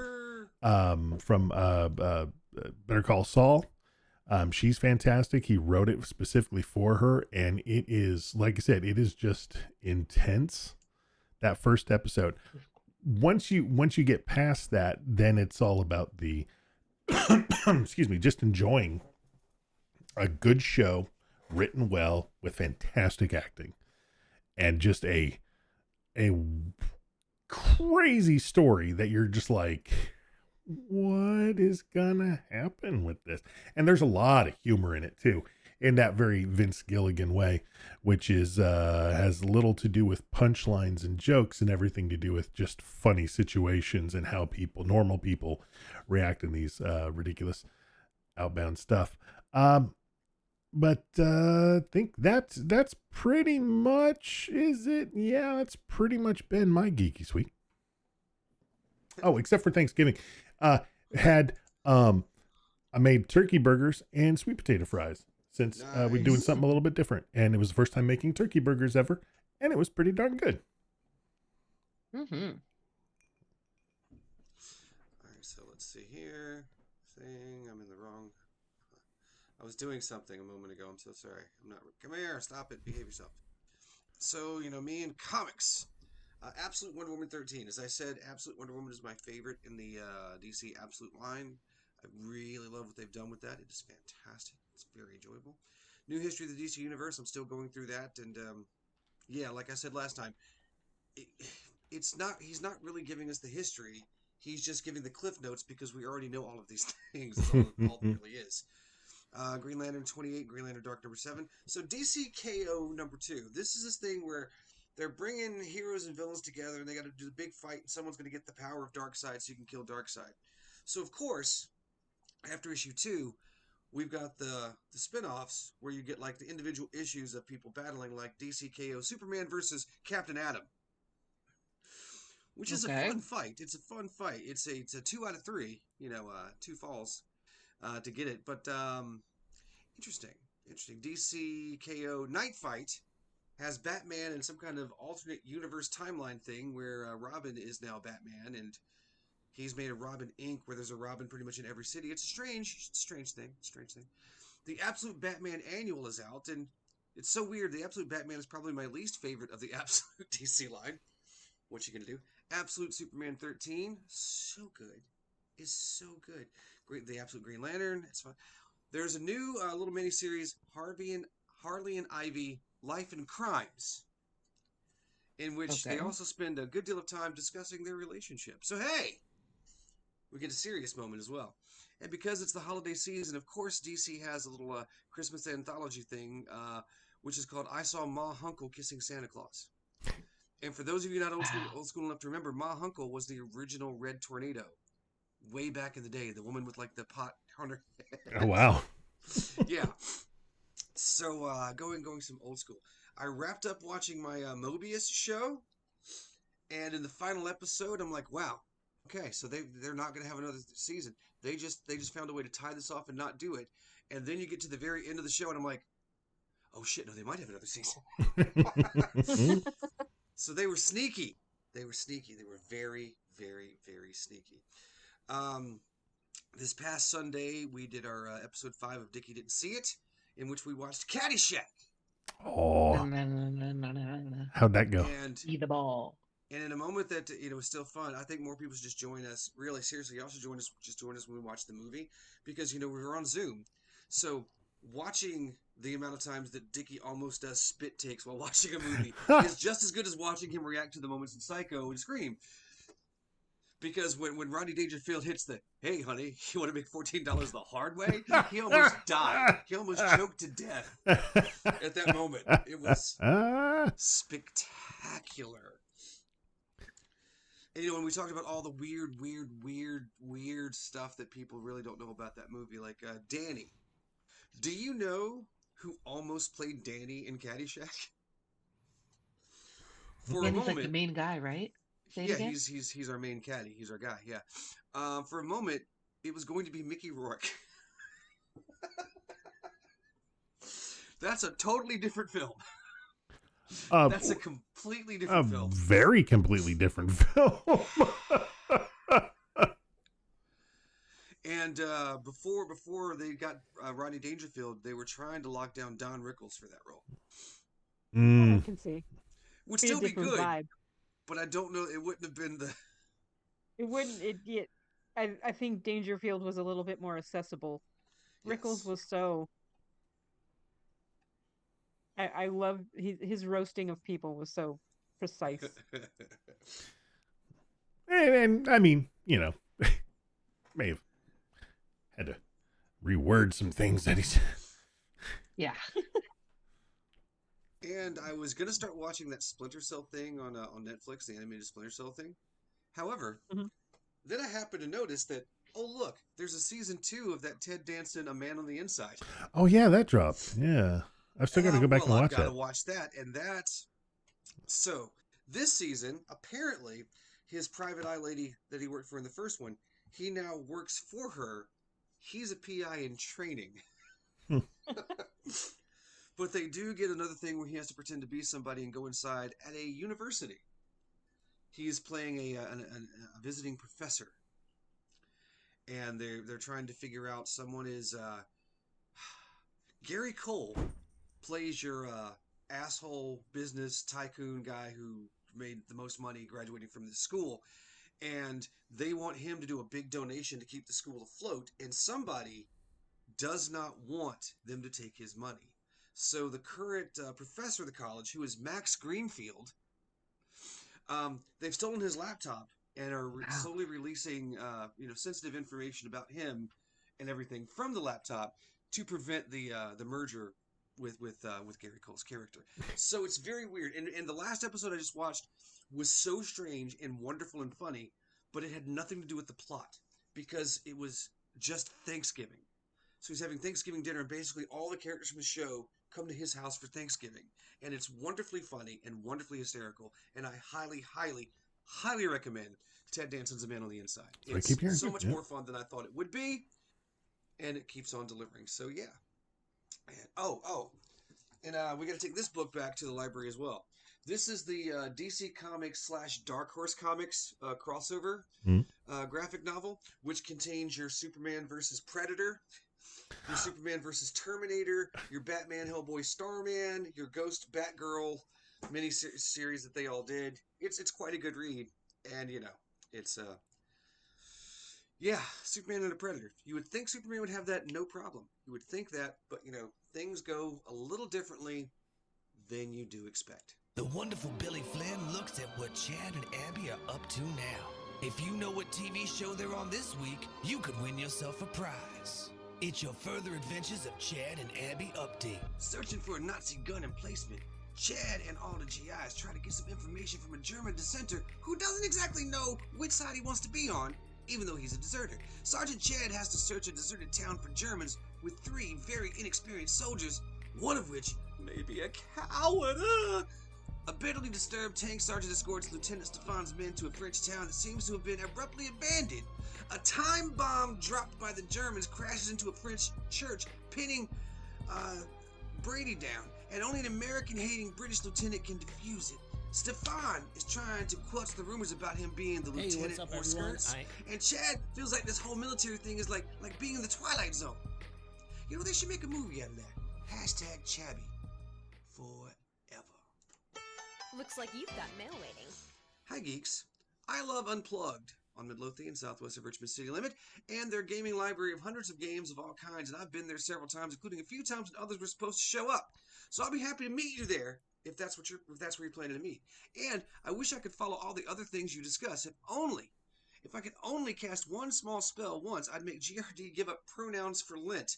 Better Call Saul. She's fantastic. He wrote it specifically for her, and it is, like I said, it is just intense. That first episode. Once you get past that, then it's all about the excuse me, just enjoying a good show written well with fantastic acting and just a crazy story that you're just like, what is gonna happen with this? And there's a lot of humor in it too, in that very Vince Gilligan way, which is has little to do with punchlines and jokes and everything to do with just funny situations and how normal people react in these ridiculous outbound stuff. But I think that's pretty much, is it? Yeah, that's pretty much been my geeky week. Oh, except for Thanksgiving. Had I made turkey burgers and sweet potato fries since we're doing
Nice.
something a little bit different. And it was the first time making turkey burgers ever. And it was pretty darn good.
Mm-hmm.
All right, so let's see here. I'm in the wrong. I was doing something a moment ago. I'm so sorry. I'm not. Come here. Stop it. Behave yourself. So, me and comics. Absolute Wonder Woman 13. As I said, Absolute Wonder Woman is my favorite in the DC Absolute line. I really love what they've done with that. It is fantastic. It's very enjoyable. New history of the DC Universe. I'm still going through that. And, yeah, like I said last time, it, it's not. He's not really giving us the history. He's just giving the cliff notes because we already know all of these things. That's all it really is. Green Lantern 28, Green Lantern Dark number 7. So DC KO number 2. This is this thing where they're bringing heroes and villains together, and they got to do the big fight, and someone's going to get the power of Darkseid so you can kill Darkseid. So of course, after issue 2, we've got the spin-offs where you get like the individual issues of people battling, like DC KO Superman versus Captain Atom, which is a
Okay.
fun fight. It's a fun fight. It's a 2 out of 3. 2 falls to get it, but interesting. DC KO Night Fight has Batman in some kind of alternate universe timeline thing where Robin is now Batman, and he's made a Robin Inc. where there's a Robin pretty much in every city. It's a strange thing. The Absolute Batman Annual is out, and it's so weird. The Absolute Batman is probably my least favorite of the Absolute DC line. What you gonna do? Absolute Superman 13, so good. Is so good. Great. The Absolute Green Lantern, it's fun. There's a new little miniseries, Harley and Ivy, Life and Crimes, in which they
Okay.
also spend a good deal of time discussing their relationship. So, hey, we get a serious moment as well. And because it's the holiday season, of course, DC has a little Christmas anthology thing, which is called I Saw Ma Hunkel Kissing Santa Claus. And for those of you not old school enough to remember, Ma Hunkel was the original Red Tornado way back in the day. The woman with like the pot on her head.
Oh, wow.
Yeah. So going some old school. I wrapped up watching my Mobius show, and in the final episode, I'm like, wow, okay, so they're not going to have another season. They just found a way to tie this off and not do it. And then you get to the very end of the show, and I'm like, oh shit, no, they might have another season. So they were sneaky. They were very, very, very sneaky. This past Sunday, we did our episode 5 of Dickie Didn't See It, in which we watched Caddyshack.
Oh, how'd that go?
And
See the ball.
And in a moment that was still fun, I think more people should just join us. Really, seriously, y'all should join us when we watch the movie, because we were on Zoom, so watching the amount of times that Dickie almost does spit takes while watching a movie is just as good as watching him react to the moments in Psycho and Scream. Because when Rodney Dangerfield hits the "Hey, honey, you want to make $14 the hard way?" he almost died. He almost choked to death at that moment. It was spectacular. And when we talked about all the weird stuff that people really don't know about that movie, like Danny. Do you know who almost played Danny in Caddyshack? For a
And he's
moment,
like the main guy, right? Say it
yeah,
again?
he's our main caddy. He's our guy. Yeah. For a moment, it was going to be Mickey Rourke. That's a totally different film. That's a completely different film.
Very completely different film.
And before they got Rodney Dangerfield, they were trying to lock down Don Rickles for that role.
I can see.
Would
Be a
still be
different
good,
vibe.
but I don't know. It wouldn't have been the.
It wouldn't. I think Dangerfield was a little bit more accessible. Rickles
Yes.
was so. I love his roasting of people was so precise.
and I mean, may have had to reword some things that he said.
Yeah.
And I was gonna start watching that Splinter Cell thing on Netflix, the animated Splinter Cell thing. However,
Mhm.
then I happened to notice that oh look, there's a season 2 of that Ted Danson, A Man on the Inside.
Oh yeah, that dropped. Yeah, I've still got to go back and
I've
watch
got to
that.
watch that, and that's so. This season, apparently, his private eye lady that he worked for in the first one, he now works for her. He's a PI in training.
Hmm.
But they do get another thing where he has to pretend to be somebody and go inside at a university. He's playing a visiting professor, and they're trying to figure out. Someone is Gary Cole plays your asshole business tycoon guy who made the most money graduating from this school, and they want him to do a big donation to keep the school afloat, and somebody does not want them to take his money. So the current professor of the college, who is Max Greenfield, they've stolen his laptop and are slowly releasing sensitive information about him and everything from the laptop to prevent the merger with Gary Cole's character. So it's very weird. And the last episode I just watched was so strange and wonderful and funny, but it had nothing to do with the plot because it was just Thanksgiving. So he's having Thanksgiving dinner, and basically all the characters from the show come to his house for Thanksgiving. And it's wonderfully funny and wonderfully hysterical. And I highly, highly, highly recommend Ted Danson's A Man on the Inside. It's so much more fun than I thought it would be. And it keeps on delivering. So, yeah. And we got to take this book back to the library as well. This is the DC Comics / Dark Horse Comics crossover graphic novel, which contains your Superman versus Predator, your Superman versus Terminator, your Batman, Hellboy, Starman, your Ghost, Batgirl mini-series that they all did. It's quite a good read, and it's Superman and a Predator. You would think Superman would have that no problem. You would think that, but things go a little differently than you do expect.
The wonderful Billy Flynn looks at what Chad and Abby are up to now. If you know what TV show they're on this week, you could win yourself a prize. It's your further adventures of Chad and Abby update.
Searching for a Nazi gun emplacement, Chad and all the GIs try to get some information from a German dissenter who doesn't exactly know which side he wants to be on, even though he's a deserter. Sergeant Chad has to search a deserted town for Germans with 3 very inexperienced soldiers, one of which may be a coward. A bitterly disturbed tank sergeant escorts Lieutenant Stefan's men to a French town that seems to have been abruptly abandoned. A time bomb dropped by the Germans crashes into a French church, pinning Brady down, and only an American-hating British lieutenant can defuse it. Stefan is trying to quench the rumors about him being the lieutenant for skirts, and Chad feels like this whole military thing is like being in the Twilight Zone. They should make a movie out of that. #Chabby forever.
Looks like you've got mail waiting.
Hi, geeks. I love Unplugged on Midlothian, southwest of Richmond City Limit, and their gaming library of hundreds of games of all kinds, and I've been there several times, including a few times when others were supposed to show up. So I'll be happy to meet you there if that's where you're planning to meet. And I wish I could follow all the other things you discuss. If I could only cast one small spell once, I'd make GRD give up pronouns for Lent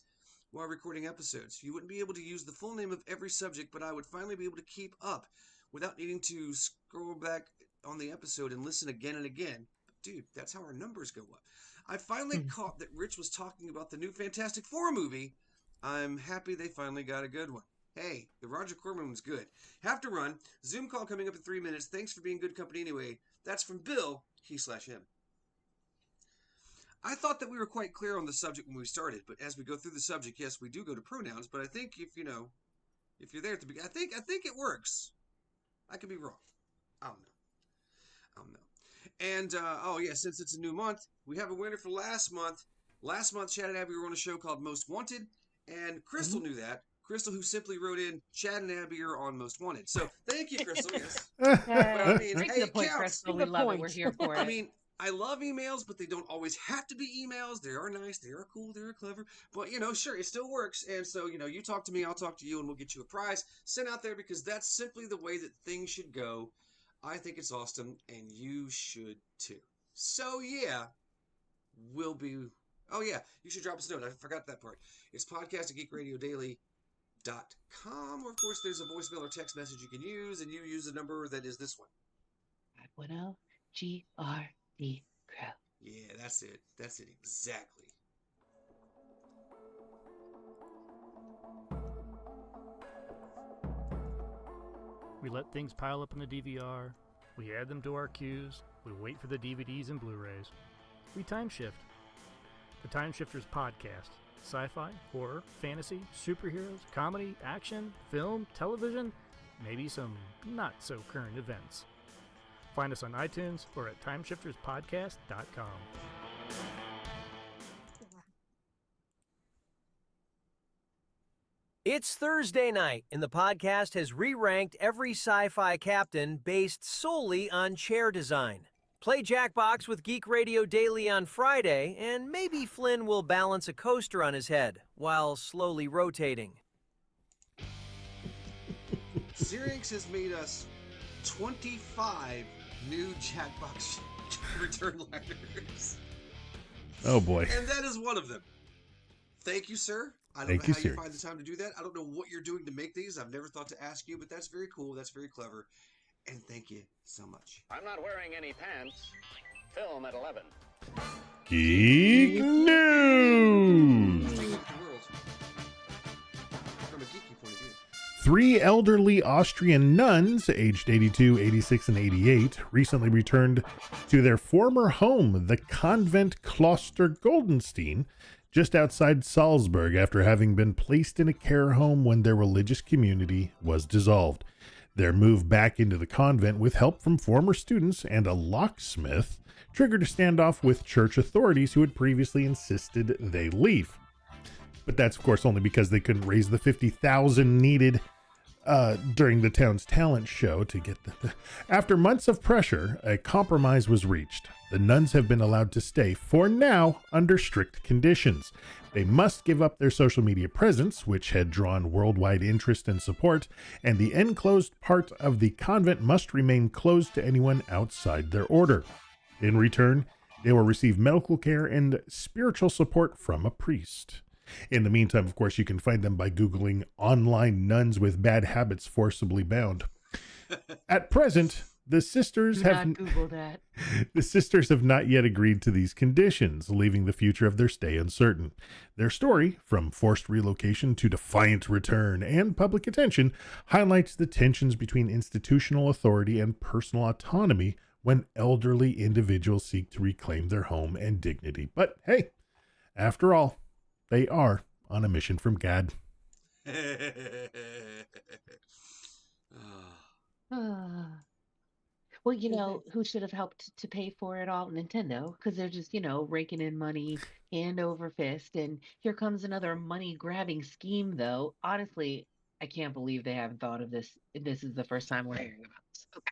while recording episodes. You wouldn't be able to use the full name of every subject, but I would finally be able to keep up without needing to scroll back on the episode and listen again and again. But dude, that's how our numbers go up. I finally caught that Rich was talking about the new Fantastic Four movie. I'm happy they finally got a good one. Hey, the Roger Corman one's good. Have to run. Zoom call coming up in 3 minutes. Thanks for being good company anyway. That's from Bill, he/him. I thought that we were quite clear on the subject when we started, but as we go through the subject, yes, we do go to pronouns, but I think if you're there at the beginning, I think it works. I could be wrong. I don't know. And, since it's a new month, we have a winner for last month. Last month, Chad and Abby were on a show called Most Wanted, and Crystal knew that. Crystal, who simply wrote in, Chad and Abby are on Most Wanted. So, thank you, Crystal, yes. But, I mean,
Make
hey,
the point,
counts.
Crystal. We love it. We're here for it.
I mean, I love emails, but they don't always have to be emails. They are nice, they are cool, they are clever. But, sure, it still works. And so, you talk to me, I'll talk to you, and we'll get you a prize sent out there because that's simply the way that things should go. I think it's awesome, and you should too. So, yeah, you should drop us a note. I forgot that part. It's podcast@geekradiodaily.com, or of course, there's a voicemail or text message you can use, and you use a number that is this one.
510 GRD Crew.
Yeah, that's it. That's it exactly.
We let things pile up in the DVR. We add them to our queues. We wait for the DVDs and Blu-rays. We time shift. The Time Shifters podcast. Sci-fi, horror, fantasy, superheroes, comedy, action, film, television, maybe some not-so-current events. Find us on iTunes or at timeshifterspodcast.com.
It's Thursday night, and the podcast has re-ranked every sci-fi captain based solely on chair design. Play Jackbox with Geek Radio Daily on Friday, and maybe Flynn will balance a coaster on his head while slowly rotating.
Syrinx has made us 25 new Jackbox return letters.
Oh boy.
And that is one of them. Thank you, sir. I don't
Thank
know
you,
how you
Syrinx.
find the time to do that. I don't know what you're doing to make these. I've never thought to ask you, but that's very cool. That's very clever. And thank you so much.
I'm not wearing any pants. Film at 11.
Geek News!
Take a look at the world from a geeky point of view.
3 elderly Austrian nuns, aged 82, 86, and 88, recently returned to their former home, the convent Kloster Goldenstein, just outside Salzburg, after having been placed in a care home when their religious community was dissolved. Their move back into the convent, with help from former students and a locksmith, triggered a standoff with church authorities who had previously insisted they leave. But that's, of course, only because they couldn't raise the $50,000 needed during the town's talent show to get the... After months of pressure, a compromise was reached. The nuns have been allowed to stay, for now, under strict conditions. They must give up their social media presence, which had drawn worldwide interest and support, and the enclosed part of the convent must remain closed to anyone outside their order. In return, they will receive medical care and spiritual support from a priest. In the meantime, of course, you can find them by Googling "online nuns with bad habits forcibly bound." At present, the sisters have
Google that.
The sisters have not yet agreed to these conditions, leaving the future of their stay uncertain. Their story, from forced relocation to defiant return and public attention, highlights the tensions between institutional authority and personal autonomy when elderly individuals seek to reclaim their home and dignity. But hey, after all, they are on a mission from God.
Well, you know, who should have helped to pay for it all? Nintendo, because they're just, raking in money hand over fist. And here comes another money grabbing scheme, though. Honestly, I can't believe they haven't thought of this. This is the first time we're hearing about this. Okay.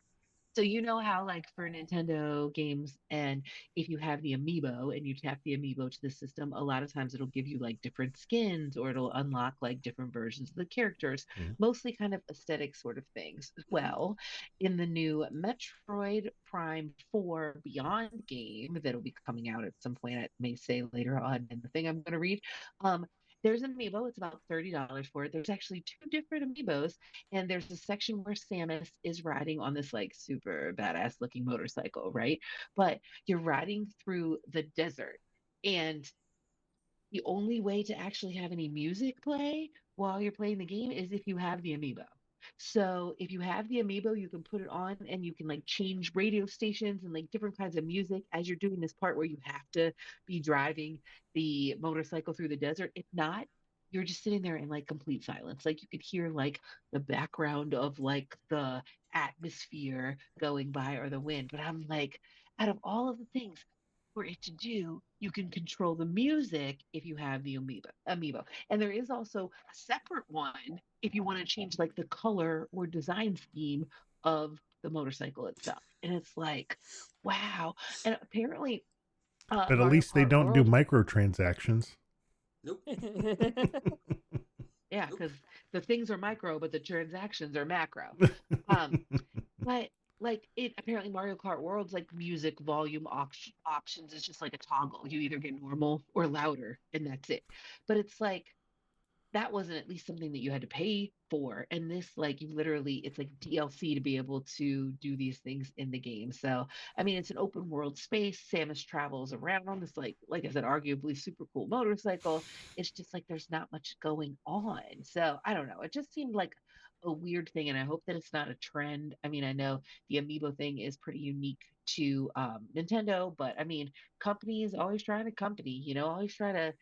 So you know how, like, for Nintendo games, and if you have the amiibo and you tap the amiibo to the system, a lot of times it'll give you like different skins, or it'll unlock like different versions of the characters, mostly kind of aesthetic sort of things. Well, in the new Metroid Prime 4 Beyond game that'll be coming out at some point, I may say later on in the thing I'm going to read, there's an amiibo. It's about $30 for it. There's actually 2 different amiibos, and there's a section where Samus is riding on this like super badass looking motorcycle, right? But you're riding through the desert, and the only way to actually have any music play while you're playing the game is if you have the amiibo. So if you have the amiibo, you can put it on and you can like change radio stations and like different kinds of music as you're doing this part where you have to be driving the motorcycle through the desert. If not, you're just sitting there in like complete silence. Like you could hear like the background of like the atmosphere going by or the wind. But I'm like, out of all of the things for it to do, you can control the music if you have the amiibo. And there is also a separate one if you want to change like the color or design scheme of the motorcycle itself. And it's like, wow. And apparently,
But at
Mario
least they
Kart
don't do
World,
microtransactions.
Nope.
yeah, because the things are micro, but the transactions are macro. But like it apparently Mario Kart World's like music volume options is just like a toggle. You either get normal or louder, and that's it. But it's like that wasn't at least something that you had to pay for. And this, like, you literally, it's like DLC to be able to do these things in the game. So, I mean, it's an open world space. Samus travels around this, like I said, arguably super cool motorcycle. It's just like there's not much going on. So I don't know. It just seemed like a weird thing, and I hope that it's not a trend. I mean, I know the amiibo thing is pretty unique to Nintendo, but I mean, companies always trying to company, always try to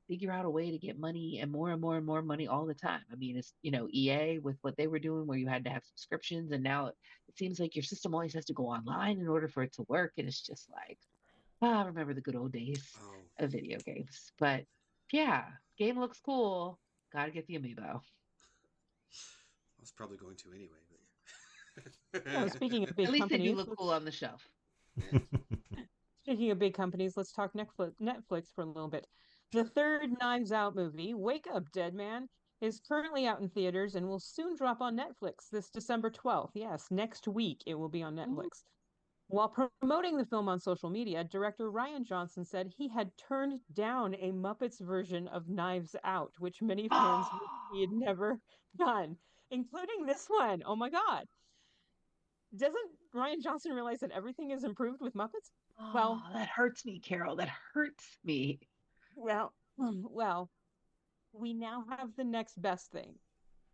figure out a way to get money and more and more and more money all the time. I mean, it's, EA with what they were doing where you had to have subscriptions, and now it seems like your system always has to go online in order for it to work. And it's just like, I remember the good old days of video games. But yeah, game looks cool. Gotta get the amiibo.
I was probably going to anyway.
Oh, speaking of big
At least they do
companies,
look cool on the shelf.
speaking of big companies, let's talk Netflix for a little bit. The third Knives Out movie, Wake Up Dead Man, is currently out in theaters and will soon drop on Netflix this December 12th. Yes, next week it will be on Netflix. While promoting the film on social media, director Ryan Johnson said he had turned down a Muppets version of Knives Out, which many fans wish he had never done, including this one. Oh my God. Doesn't Ryan Johnson realize that everything is improved with Muppets?
Well, that hurts me, Carol. That hurts me.
Well, we now have the next best thing.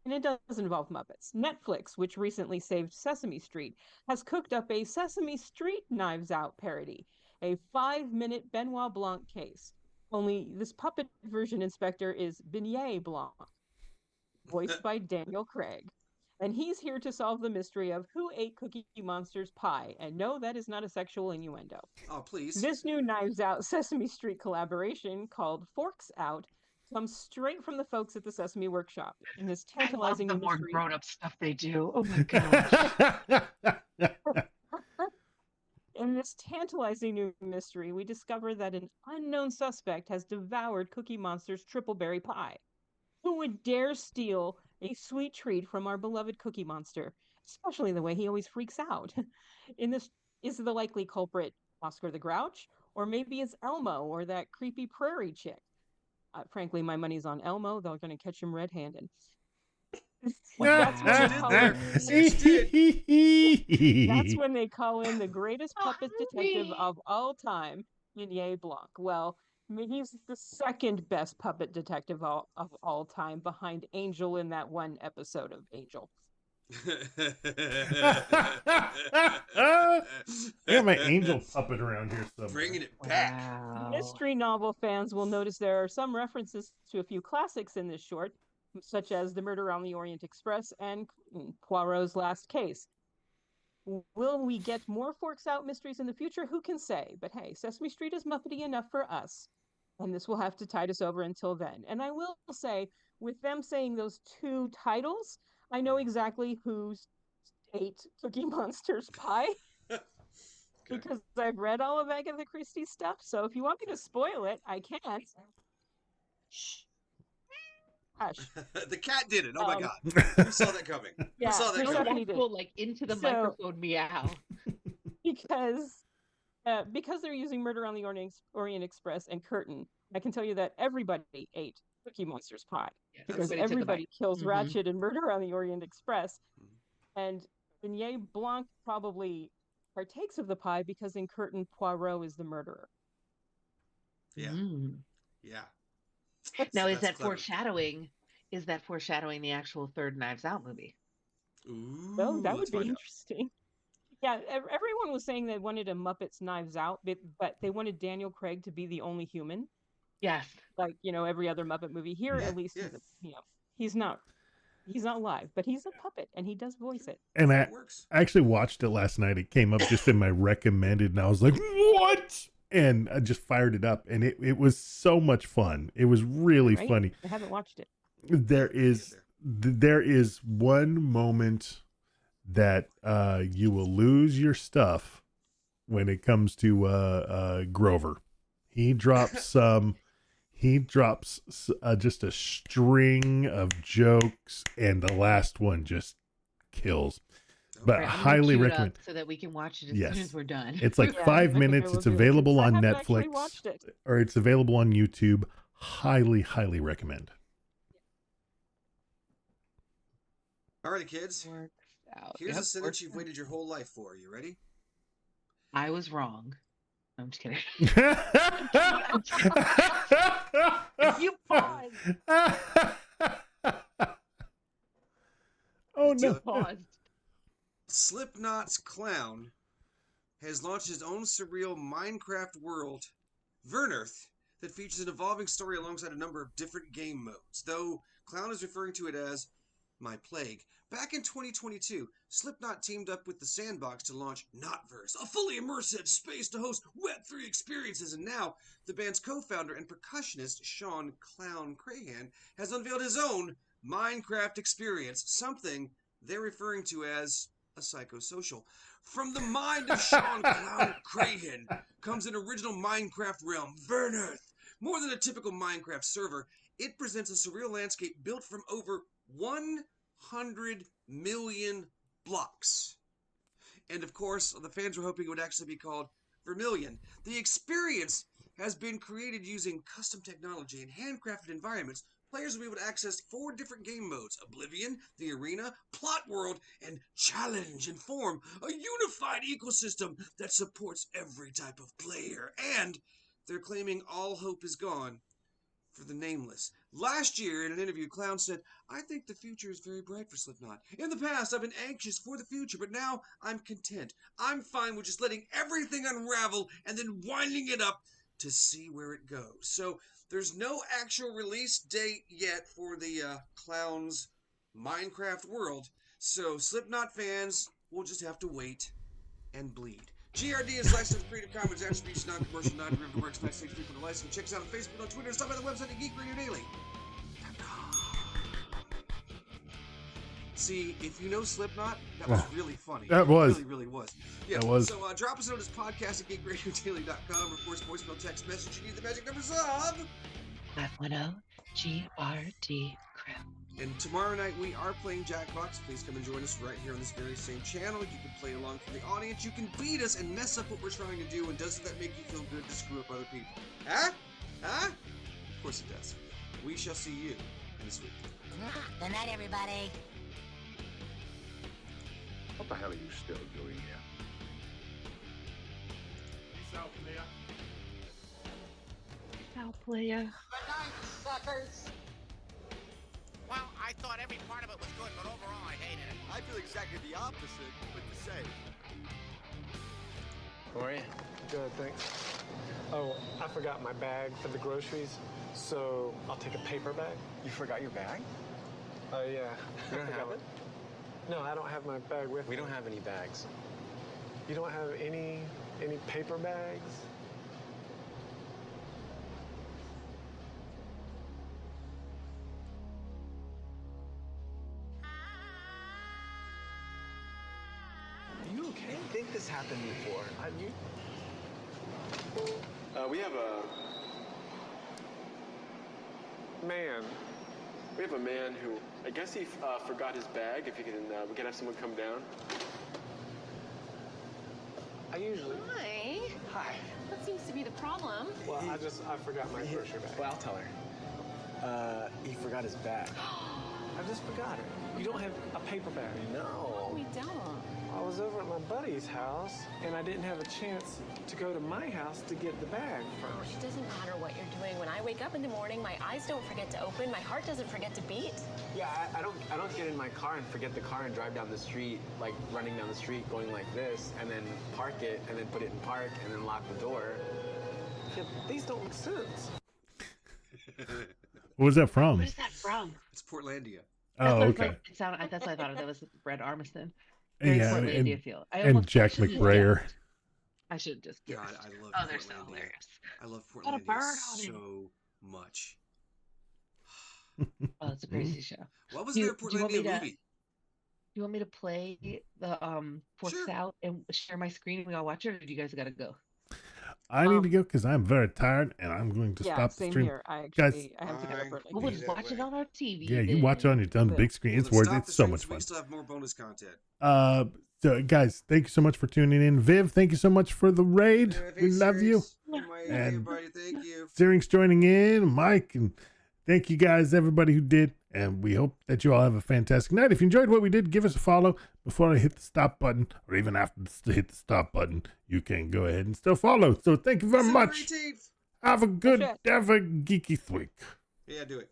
And it does involve Muppets. Netflix, which recently saved Sesame Street, has cooked up a Sesame Street Knives Out parody, a 5-minute Benoit Blanc case. Only this puppet version inspector is Beignet Blanc, voiced by Daniel Craig. And he's here to solve the mystery of who ate Cookie Monster's pie. And no, that is not a sexual innuendo.
Oh, please.
This new Knives Out Sesame Street collaboration, called Forks Out, comes straight from the folks at the Sesame Workshop. In this tantalizing
I love the more
mystery,
grown-up stuff they do. Oh my gosh.
In this tantalizing new mystery, we discover that an unknown suspect has devoured Cookie Monster's triple berry pie. Who would dare steal a sweet treat from our beloved Cookie Monster, especially the way he always freaks out? In this, is the likely culprit Oscar the Grouch, or maybe it's Elmo or that creepy prairie chick? Frankly, my money's on Elmo. They're going to catch him red-handed. That's when they call in the greatest puppet detective of all time, Beignet Blanc. Well, I mean, he's the second best puppet detective of all time, behind Angel in that one episode of Angel.
I got my angel puppet around here somewhere.
Bringing it back.
Wow.
Mystery novel fans will notice there are some references to a few classics in this short, such as The Murder on the Orient Express and Poirot's Last Case. Will we get more Forks Out mysteries in the future? Who can say? But hey, Sesame Street is Muppety enough for us, and this will have to tide us over until then. And I will say, with them saying those two titles, I know exactly who ate Cookie Monster's pie. Because I've read all of Agatha Christie's stuff, so if you want me to spoil it, I can. Shh. Hush.
The cat did it. Oh my God. Who saw that coming?
Yeah,
Who saw that coming?
Stephanie did.
Like into the microphone meow.
Because they're using Murder on the Orient Express and Curtain, I can tell you that everybody ate Cookie Monster's pie.
Yes,
because everybody kills Ratchet in Murder on the Orient Express. And Beignet Blanc probably partakes of the pie because in Curtain, Poirot is the murderer.
Yeah. Yeah.
Now, is that foreshadowing? Is that foreshadowing the actual third Knives Out movie?
Ooh,
no, that would be interesting. Yeah, everyone was saying they wanted a Muppets Knives Out, but they wanted Daniel Craig to be the only human.
Yes.
Like, every other Muppet movie. Here, at least, he's not live, but he's a puppet, and he does voice it.
And I actually watched it last night. It came up just in my recommended, and I was like, what? And I just fired it up, and it was so much fun. It was really funny.
I haven't watched it.
There is one moment that you will lose your stuff when it comes to Grover. He drops just a string of jokes, and the last one just kills. But
right,
highly recommend
so that we can watch it as soon as we're done.
It's like 5 minutes. It's available on Netflix, or it's available on YouTube. Highly recommend.
Alrighty, kids.
Works out.
Here's
Yep,
a sentence
works
you've
out.
waited your whole life for. You ready?
I was wrong. I'm just kidding. You paused.
Oh
You
no.
Paused.
Slipknot's Clown has launched his own surreal Minecraft world, Vernearth, that features an evolving story alongside a number of different game modes, though Clown is referring to it as My Plague. Back in 2022, Slipknot teamed up with the Sandbox to launch Notverse, a fully immersive space to host Web3 experiences, and now the band's co-founder and percussionist, Sean Clown Crahan, has unveiled his own Minecraft experience, something they're referring to as a psychosocial. From the mind of Sean Clown Crahan comes an original Minecraft realm, Vernearth. More than a typical Minecraft server, it presents a surreal landscape built from over 100 million blocks. And of course, the fans were hoping it would actually be called Vermilion. The experience has been created using custom technology and handcrafted environments. Players will be able to access 4 different game modes: Oblivion, the Arena, Plot World, and Challenge, and form a unified ecosystem that supports every type of player. And they're claiming all hope is gone for the nameless. Last year, in an interview, Clown said, I think the future is very bright for Slipknot. In the past, I've been anxious for the future, but now I'm content. I'm fine with just letting everything unravel and then winding it up to see where it goes. So there's no actual release date yet for the Clown's Minecraft world. So Slipknot fans will just have to wait and bleed. GRD is licensed Creative Commons Attribution, Non-Commercial, Non-Derivative Works, 963 for the license. Check us out on Facebook, on Twitter, and stop by the website at geekradiodaily.com. See, if you know Slipknot, that was really funny.
That was.
It really, really was. Yeah.
That was.
So drop us a note as podcast at geekradiodaily.com. Of course, voicemail, text message. You need the magic numbers of
510 GRD Crew.
And tomorrow night we are playing Jackbox. Please come and join us right here on this very same channel. You can play along from the audience. You can beat us and mess up what we're trying to do. And doesn't that make you feel good to screw up other people? Huh? Huh? Of course it does. We shall see you this week.
Good night, everybody.
What the hell are you still doing here?
Peace out, player.
Now, player.
Good night, suckers. Well, I thought every part of it was good, but overall I hated it.
I feel exactly the opposite, but the same.
How are you? Good, thanks. Oh, I forgot my bag for the groceries, so I'll take a paper bag.
You forgot your bag?
Oh, yeah.
You don't have it?
No, I don't have my bag with me.
We don't have any bags.
You don't have any paper bags?
Are you okay? I think this happened before.
We have a man who, I guess he forgot his bag. If you can, we can have someone come down. I usually.
Hi.
Hi.
What seems to be the problem?
Well, I forgot my grocery bag.
Well, I'll tell her. He forgot his bag.
I just forgot it. You don't have a paper bag?
No.
We don't.
I was over at my buddy's house, and I didn't have a chance to go to my house to get the bag
Oh,
first.
it doesn't matter what you're doing. When I wake up in the morning, my eyes don't forget to open, my heart doesn't forget to beat.
Yeah, I don't get in my car and forget the car and drive down the street, like running down the street, going like this, and then park it, and then put it in park, and then lock the door.
Yeah, these don't make sense.
What was that from?
What is that from?
It's Portlandia.
Oh, okay.
It sounded, that's what I thought. That was Red Armiston.
Yeah,
Portlandia feel.
and Jack McBrayer.
I should just
God, I love
Oh, they're so
Portlandia.
hilarious.
I love
Got a bird
Portlandia
on it.
so much.
Oh, it's a crazy show.
What was
Do you-
their
do you want me
Portlandia
to-
movie?
Do you want me to play the Forks
Sure.
Out and share my screen and we all watch it, or do you guys gotta go?
I need to go because I'm very tired and I'm going to
Yeah,
stop the
same
stream.
here. I
Guys,
have to get up early.
Well, we'll just watch it on our TV.
yeah, you watch it on your dumb big screen. It's
Well,
worth
then
it.
stop
It's
the
so
stream
much
so
fun.
we still have more bonus content.
So guys, thank you so much for tuning in. Viv, thank you so much for the raid. We love you.
Everybody,
And
thank you.
Syrinx joining in, Mike and Thank you guys, everybody who did, and we hope that you all have a fantastic night. If you enjoyed what we did, give us a follow before I hit the stop button, or even after I hit the stop button. You can go ahead and still follow. So thank you very much. Have a geeky week.
Yeah, do it.